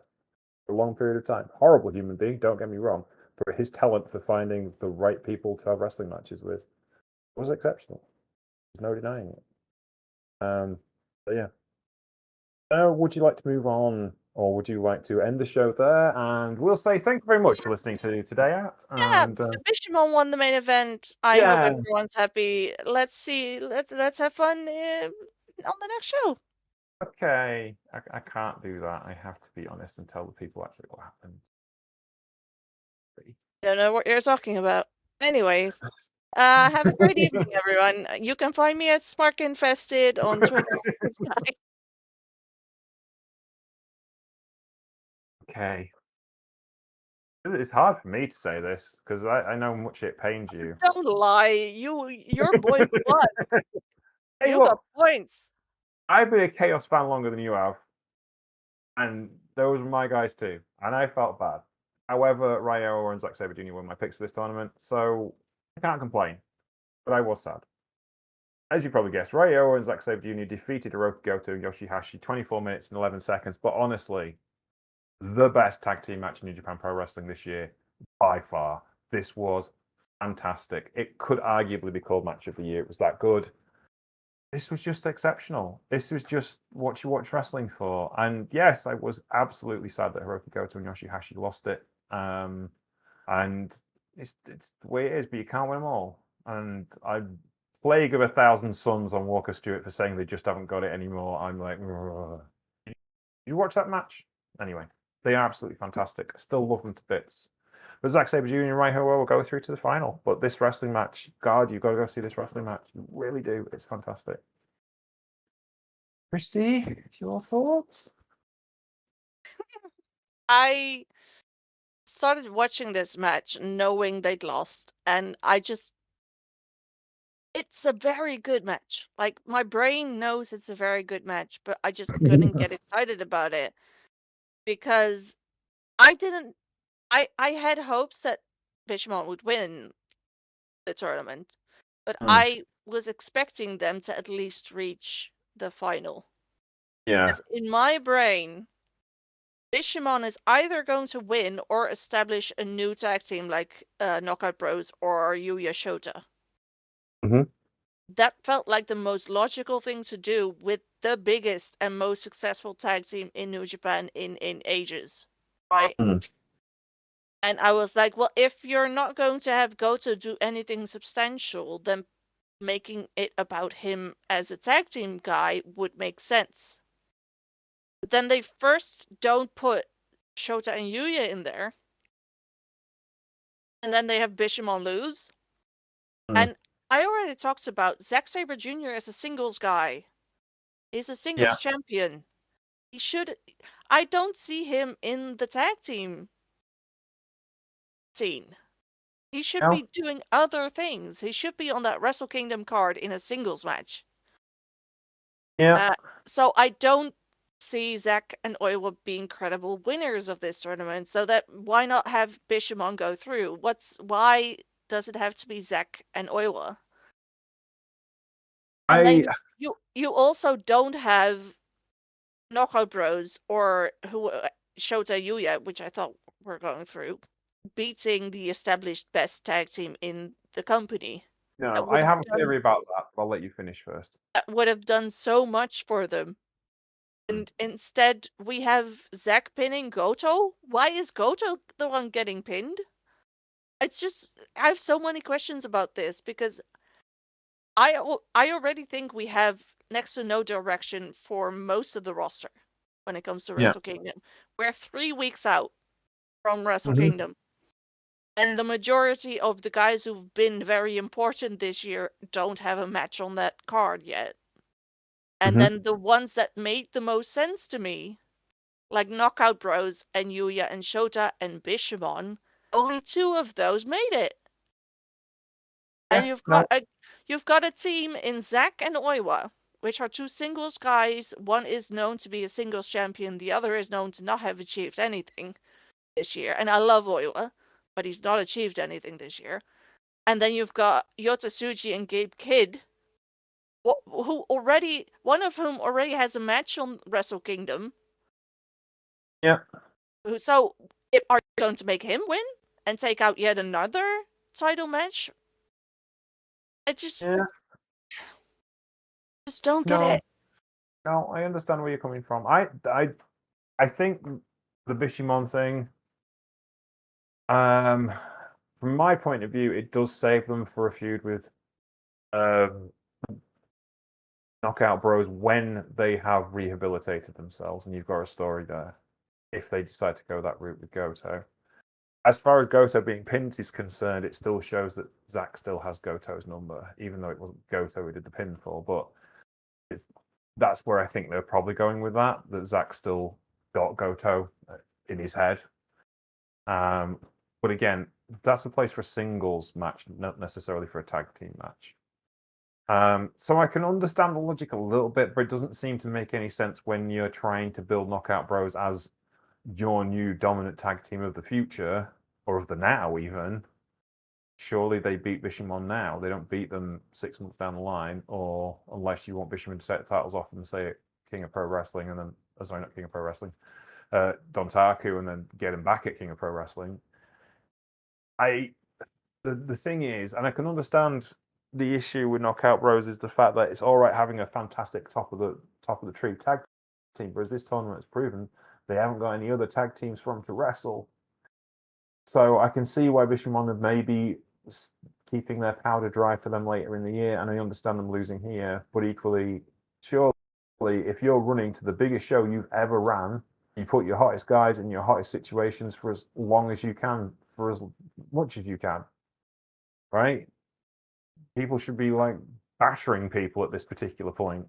for a long period of time. Horrible human being, don't get me wrong, but his talent for finding the right people to have wrestling matches with was exceptional. There's no denying it. But yeah. Would you like to move on, or would you like to end the show there? And we'll say thank you very much for listening to today, At. Yeah, And Bishamon won the main event. I hope yeah, everyone's happy. Let's see. Let's have fun on the next show. okay. I can't do that. I have to be honest and tell the people actually what happened. Don't know what you're talking about. Anyways, have a great evening, everyone. You can find me at Smark Infested on Twitter. Okay. It's hard for me to say this because I know how much it pains you. Don't lie. Your boy won. Hey, You got look, points. I've been a Chaos fan longer than you have, and those were my guys too, and I felt bad. However, Ryo and Zack Sabre Jr. were my picks for this tournament, so I can't complain. But I was sad. As you probably guessed, Ryo and Zack Sabre Jr. defeated Hiroki Goto and Yoshihashi 24 minutes and 11 seconds. But honestly, the best tag team match in New Japan Pro Wrestling this year, by far. This was fantastic. It could arguably be called match of the year. It was that good. This was just exceptional. This was just what you watch wrestling for. And yes, I was absolutely sad that Hiroki Goto and Yoshihashi lost it. And it's the way it is, but you can't win them all. And I plague of 1,000 suns on Walker Stewart for saying they just haven't got it anymore. I'm like, ugh. You watch that match? Anyway, they are absolutely fantastic. I still love them to bits. But Zack Sabre Jr. and Raiho will go through to the final. But this wrestling match, God, you've got to go see this wrestling match. You really do. It's fantastic. Christy, your thoughts? I started watching this match knowing they'd lost, and it's a very good match. Like, my brain knows it's a very good match, but I just couldn't get excited about it because I didn't I had hopes that Bishamon would win the tournament, but Mm, I was expecting them to at least reach the final. yeah. As in my brain, Bishamon is either going to win or establish a new tag team like Knockout Bros or Yuya Shota. Hmm. That felt like the most logical thing to do with the biggest and most successful tag team in New Japan in ages, right? Mm, And I was like, well, if you're not going to have Goto do anything substantial, then making it about him as a tag team guy would make sense. But then they first don't put Shota and Yuya in there, and then they have Bishamon lose. mm. And I already talked about Zack Sabre Jr. as a singles guy. He's a Yeah. singles champion. He should. I don't see him in the tag team scene. He should No. be doing other things. He should be on that Wrestle Kingdom card in a singles match. Yeah. Uh, so I don't see Zack and Oiwa being credible winners of this tournament. So that why not have Bishamon go through? Why does it have to be Zack and Oiwa? And then I you also don't have Knockout Bros or who Shota Yuya, which I thought were going through, beating the established best tag team in the company. no, I have a theory about that. I'll let you finish first. That would have done so much for them. And instead, we have Zack pinning Goto. Why is Goto the one getting pinned? It's just I have so many questions about this because I already think we have next to no direction for most of the roster when it comes to Yeah. Wrestle Kingdom. We're 3 weeks out from Wrestle Mhm. Kingdom. And the majority of the guys who've been very important this year don't have a match on that card yet. And Mhm. then the ones that made the most sense to me, like Knockout Bros and Yuya and Shota and Bishamon, only 2 of those made it. And Yeah. No. you've got a team in Zack and Oiwa, which are 2 singles guys. One is known to be a singles champion, the other is known to not have achieved anything this year. And I love Oiwa, but he's not achieved anything this year. And then you've got Yota Tsuji and Gabe Kidd, who already, one of whom already has a match on Wrestle Kingdom. Yeah. So, are you going to make him win and take out yet another title match? I just don't get it. No, I understand where you're coming from. I think the Bishimon thing, from my point of view, it does save them for a feud with Knockout Bros when they have rehabilitated themselves, and you've got a story there. If they decide to go that route with Goto, as far as Goto being pinned is concerned, it still shows that Zack still has Goto's number, even though it wasn't Goto who did the pin for. But that's where I think they're probably going with that. That Zack still got Goto in his head. But again, that's a place for a singles match, not necessarily for a tag team match. So I can understand the logic a little bit, but it doesn't seem to make any sense when you're trying to build Knockout Bros as your new dominant tag team of the future, or of the now even. Surely they beat Bishamon now. They don't beat them 6 months down the line, or unless you want Bishamon to take the titles off them, say King of Pro Wrestling, and then sorry, not King of Pro Wrestling, Dontaku, and then get him back at King of Pro Wrestling. The thing is, and I can understand the issue with Knockout Bros is the fact that it's all right having a fantastic top of the tree tag team, whereas this tournament has proven they haven't got any other tag teams for them to wrestle. So I can see why Bishamon are maybe keeping their powder dry for them later in the year, and I understand them losing here. But equally, surely, if you're running to the biggest show you've ever ran, you put your hottest guys in your hottest situations for as long as you can, for as much as you can, right? People should be like battering people at this particular point.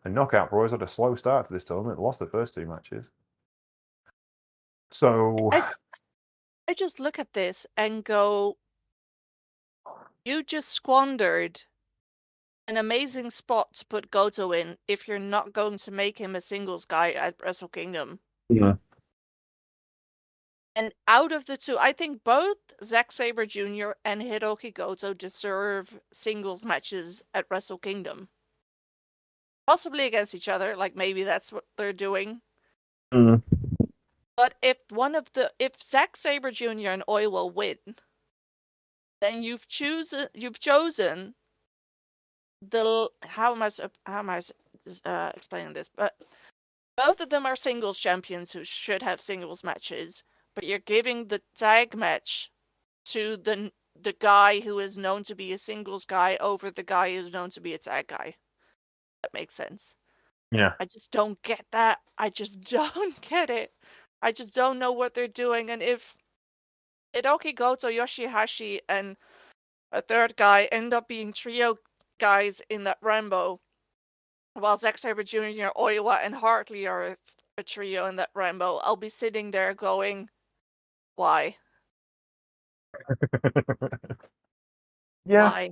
And Knockout Bros had a slow start to this tournament, lost the first 2 matches. So I just look at this and go, you just squandered an amazing spot to put Goto in if you're not going to make him a singles guy at Wrestle Kingdom. yeah. And out of the 2, I think both Zack Sabre Jr. and Hiroki Goto deserve singles matches at Wrestle Kingdom. Possibly against each other, like maybe that's what they're doing. But if Zack Sabre Jr. and Oi will win, then you've chosen the how am I explaining this? But both of them are singles champions who should have singles matches, but you're giving the tag match to the guy who is known to be a singles guy over the guy who's known to be a tag guy. That makes sense. Yeah. I just don't get that. I just don't get it. I just don't know what they're doing. And if Hiroki Goto, Yoshihashi, and a third guy end up being trio guys in that Rambo, while Zack Sabre Jr., Oiwa, and Hartley are a trio in that Rambo, I'll be sitting there going, why? Yeah. Why?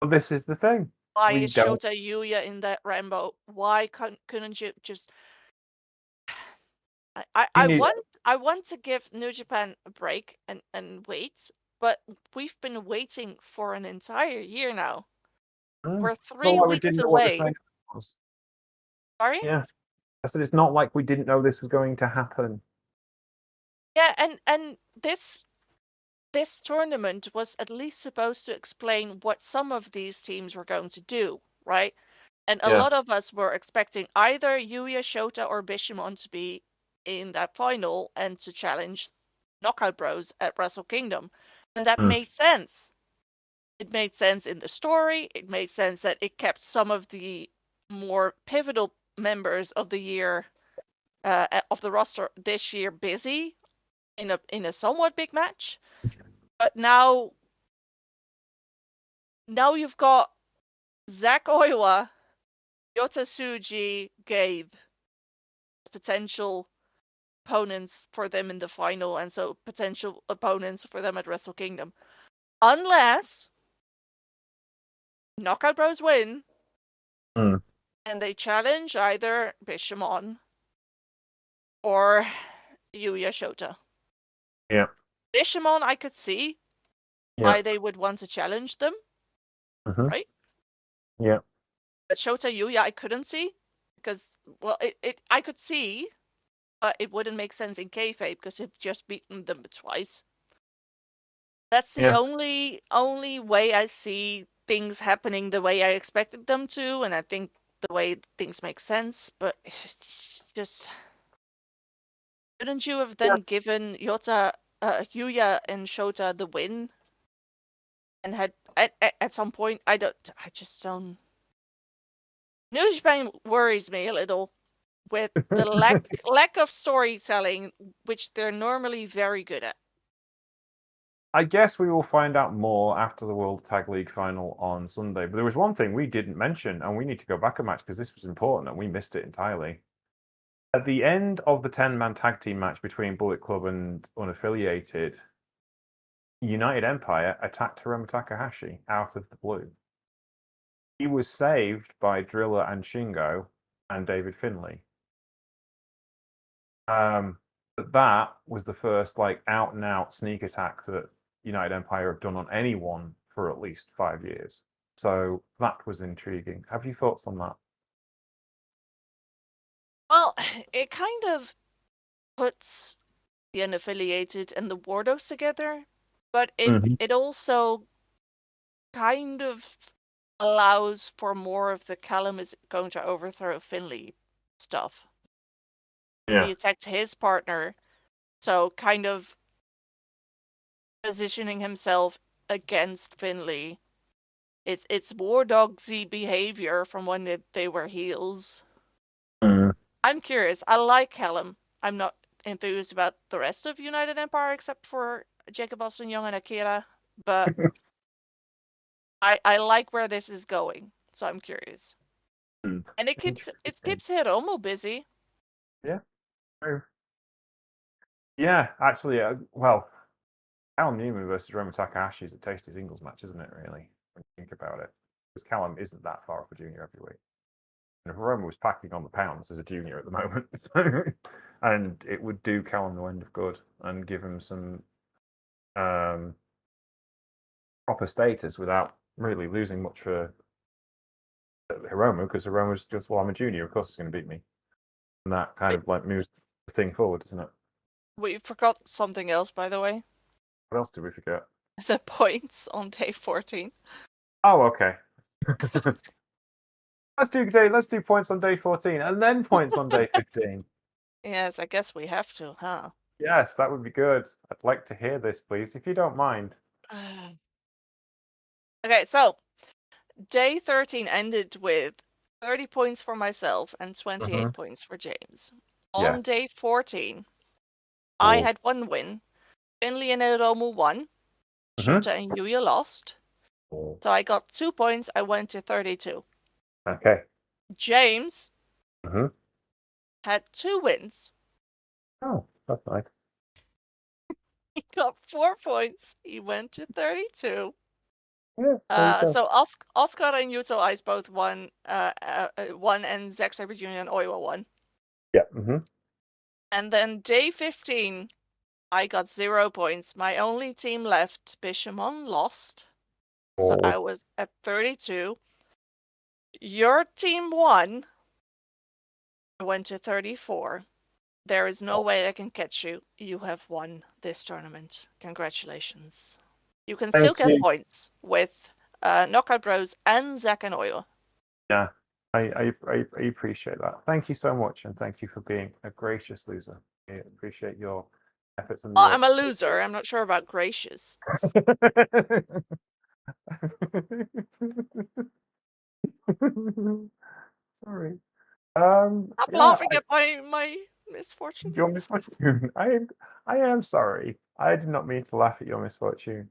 But this is the thing. Why We is don't. Shota Yuya in that Rambo? Why couldn't you just... I want to give New Japan a break and wait, but we've been waiting for an entire year now. we're It's not 3 like we weeks didn't know what this away. thing was. Sorry? Yeah. I said it's not like we didn't know this was going to happen. Yeah, and this tournament was at least supposed to explain what some of these teams were going to do, right? And a Yeah. lot of us were expecting either Yuya, Shota, or Bishamon to be in that final and to challenge Knockout Bros at Wrestle Kingdom. And that made sense. It made sense in the story. It made sense that it kept some of the more pivotal members of the year of the roster this year busy in a somewhat big match. But now you've got Zach Oiwa, Yota Tsuji, Gabe, potential opponents for them in the final, and so potential opponents for them at Wrestle Kingdom. Unless Knockout Bros win and they challenge either Bishamon or Yuya Shota. Yeah. Bishamon, I could see why they would want to challenge them, right? Yeah. But Shota Yuya, I couldn't see because, well, I could see, but it wouldn't make sense in kayfabe because you've just beaten them twice. That's the only way I see things happening the way I expected them to, and I think the way things make sense. But just couldn't you have then given Yuya and Shota the win, and had at some point I just don't. New Japan worries me a little with the lack of storytelling, which they're normally very good at. I guess we will find out more after the World Tag League final on Sunday. But there was one thing we didn't mention, and we need to go back a match because this was important and we missed it entirely. At the end of the 10-man tag team match between Bullet Club and Unaffiliated, United Empire attacked Hiromu Takahashi out of the blue. He was saved by Driller and Shingo and David Finlay. But that was the first out and out sneak attack that United Empire have done on anyone for at least 5 years. So that was intriguing. Have you thoughts on that? Well, it kind of puts the Unaffiliated and the Wardos together, but it also kind of allows for more of the Callum is going to overthrow Finlay stuff. Yeah. He attacked his partner, so kind of positioning himself against Finlay. It's War Dogsy behavior from when they were heels. I'm curious. I like Callum. I'm not enthused about the rest of United Empire except for Jacob Austin Young and Akira, but I like where this is going, so I'm curious. And it keeps Hiromu busy. Yeah. Yeah, actually, well, Callum Newman versus Hiromu Takahashi is a tasty singles match, isn't it, really, when you think about it? Because Callum isn't that far off a junior heavyweight. And Hiromu was packing on the pounds as a junior at the moment. And it would do Callum the end of good and give him some proper status without really losing much for Hiromu, because Hiromu's just, well, I'm a junior, of course he's going to beat me. And that kind of moves the thing forward, doesn't it? We forgot something else, by the way. What else did we forget? The points on day 14. Oh, okay. Let's do points on day 14 and then points on day 15. Yes, I guess we have to, huh? Yes, that would be good. I'd like to hear this, please, if you don't mind. Okay, so day 13 ended with 30 points for myself and 28 points for James. On day 14, I had one win. Finlay and Hiromu won. Shota and Yuya lost. So I got 2 points. I went to 32. Okay. James had 2 wins. Oh, that's nice. He got 4 points. He went to 32. Yeah. So Oscar and Yuto Ice both won. Won, and Zack Sabre Jr. and Oiwa won. Yeah. And then day 15, I got 0 points. My only team left, Bishamon, lost. So I was at 32. Your team won. Went to 34. There is no way I can catch you. You have won this tournament. Congratulations. You can still Thank get you. points with Knockout Bros and Zack and Oyo. Yeah, I appreciate that. Thank you so much, and thank you for being a gracious loser. I appreciate your efforts and Well, your. I'm a loser. I'm not sure about gracious. Sorry. Stop Yeah, laughing at my misfortune. your misfortune. I am sorry. I did not mean to laugh at your misfortune.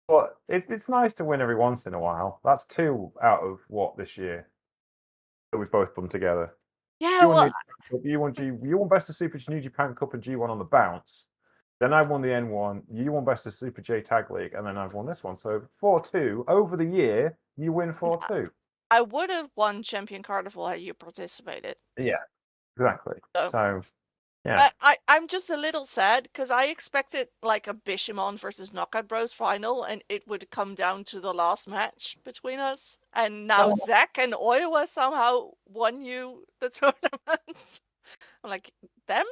But it's nice to win every once in a while. That's 2 out of what this year that we've both done together. Yeah, You won well, New Japan Cup, you won Best of Super New Japan Cup and G1 on the bounce. Then I won the N1, you won Best of Super J Tag League, and then I've won this one. So 4-2 over the year, you win 4-2. I would have won Champion Carnival had you participated. Yeah, exactly. So So yeah. I'm just a little sad because I expected like a Bishamon versus Knockout Bros final, and it would come down to the last match between us. And now Oh. Zack and Oiwa somehow won you the tournament. I'm like, them?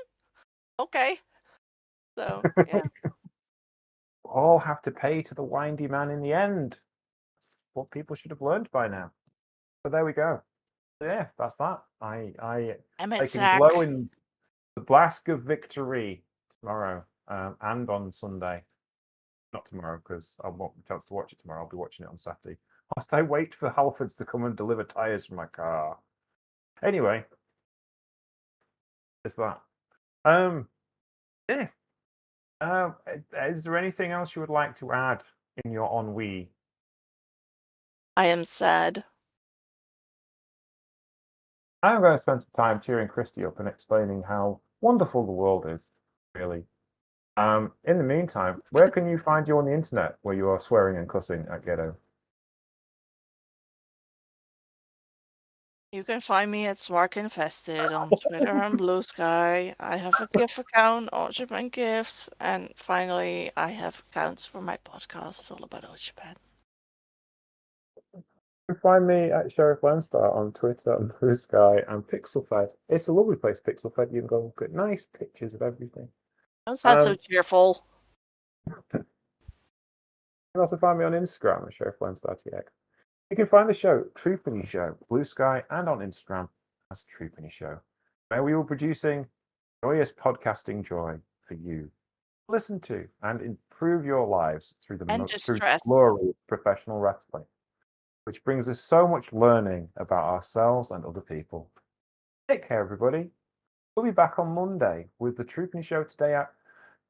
Okay. So yeah. All have to pay to the windy man in the end. That's what people should have learned by now. But there we go. Yeah, that's that. I I'm at can glow Zack. in the blast of victory tomorrow and on Sunday. Not tomorrow because I won't have a chance to watch it tomorrow. I'll be watching it on Saturday. Whilst I wait for Halfords to come and deliver tyres from my car. Anyway, it's that. Yeah. Is there anything else you would like to add in your ennui? I am sad. I'm going to spend some time cheering Christy up and explaining how wonderful the world is, really. In the meantime, where can you find you on the internet where you are swearing and cussing at Ghetto? You can find me at Smark Infested on Twitter and Blue Sky. I have a GIF account, All Japan Gifts, and finally I have accounts for my podcast all about All Japan. You can find me at Sheriff Landstar on Twitter and Blue Sky and PixelFed. It's a lovely place, PixelFed. You can go get nice pictures of everything. Don't sound so cheerful. You can also find me on Instagram at Sheriff Landstar TX. You can find the show, Troopany Show, Blue Sky, and on Instagram as Troopany Show, where we were producing joyous podcasting joy for you. Listen to and improve your lives through And through the distress. glory of professional wrestling, which brings us so much learning about ourselves and other people. Take care, everybody. We'll be back on Monday with the Troopany Show today at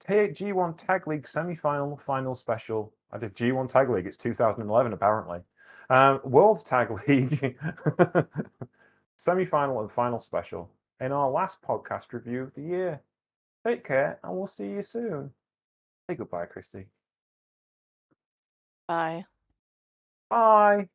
G1 Tag League semi-final final special. I did G1 Tag League. It's 2011 apparently. World Tag League semi-final and final special in our last podcast review of the year. Take care, and we'll see you soon. Say goodbye, Christy. Bye. Bye.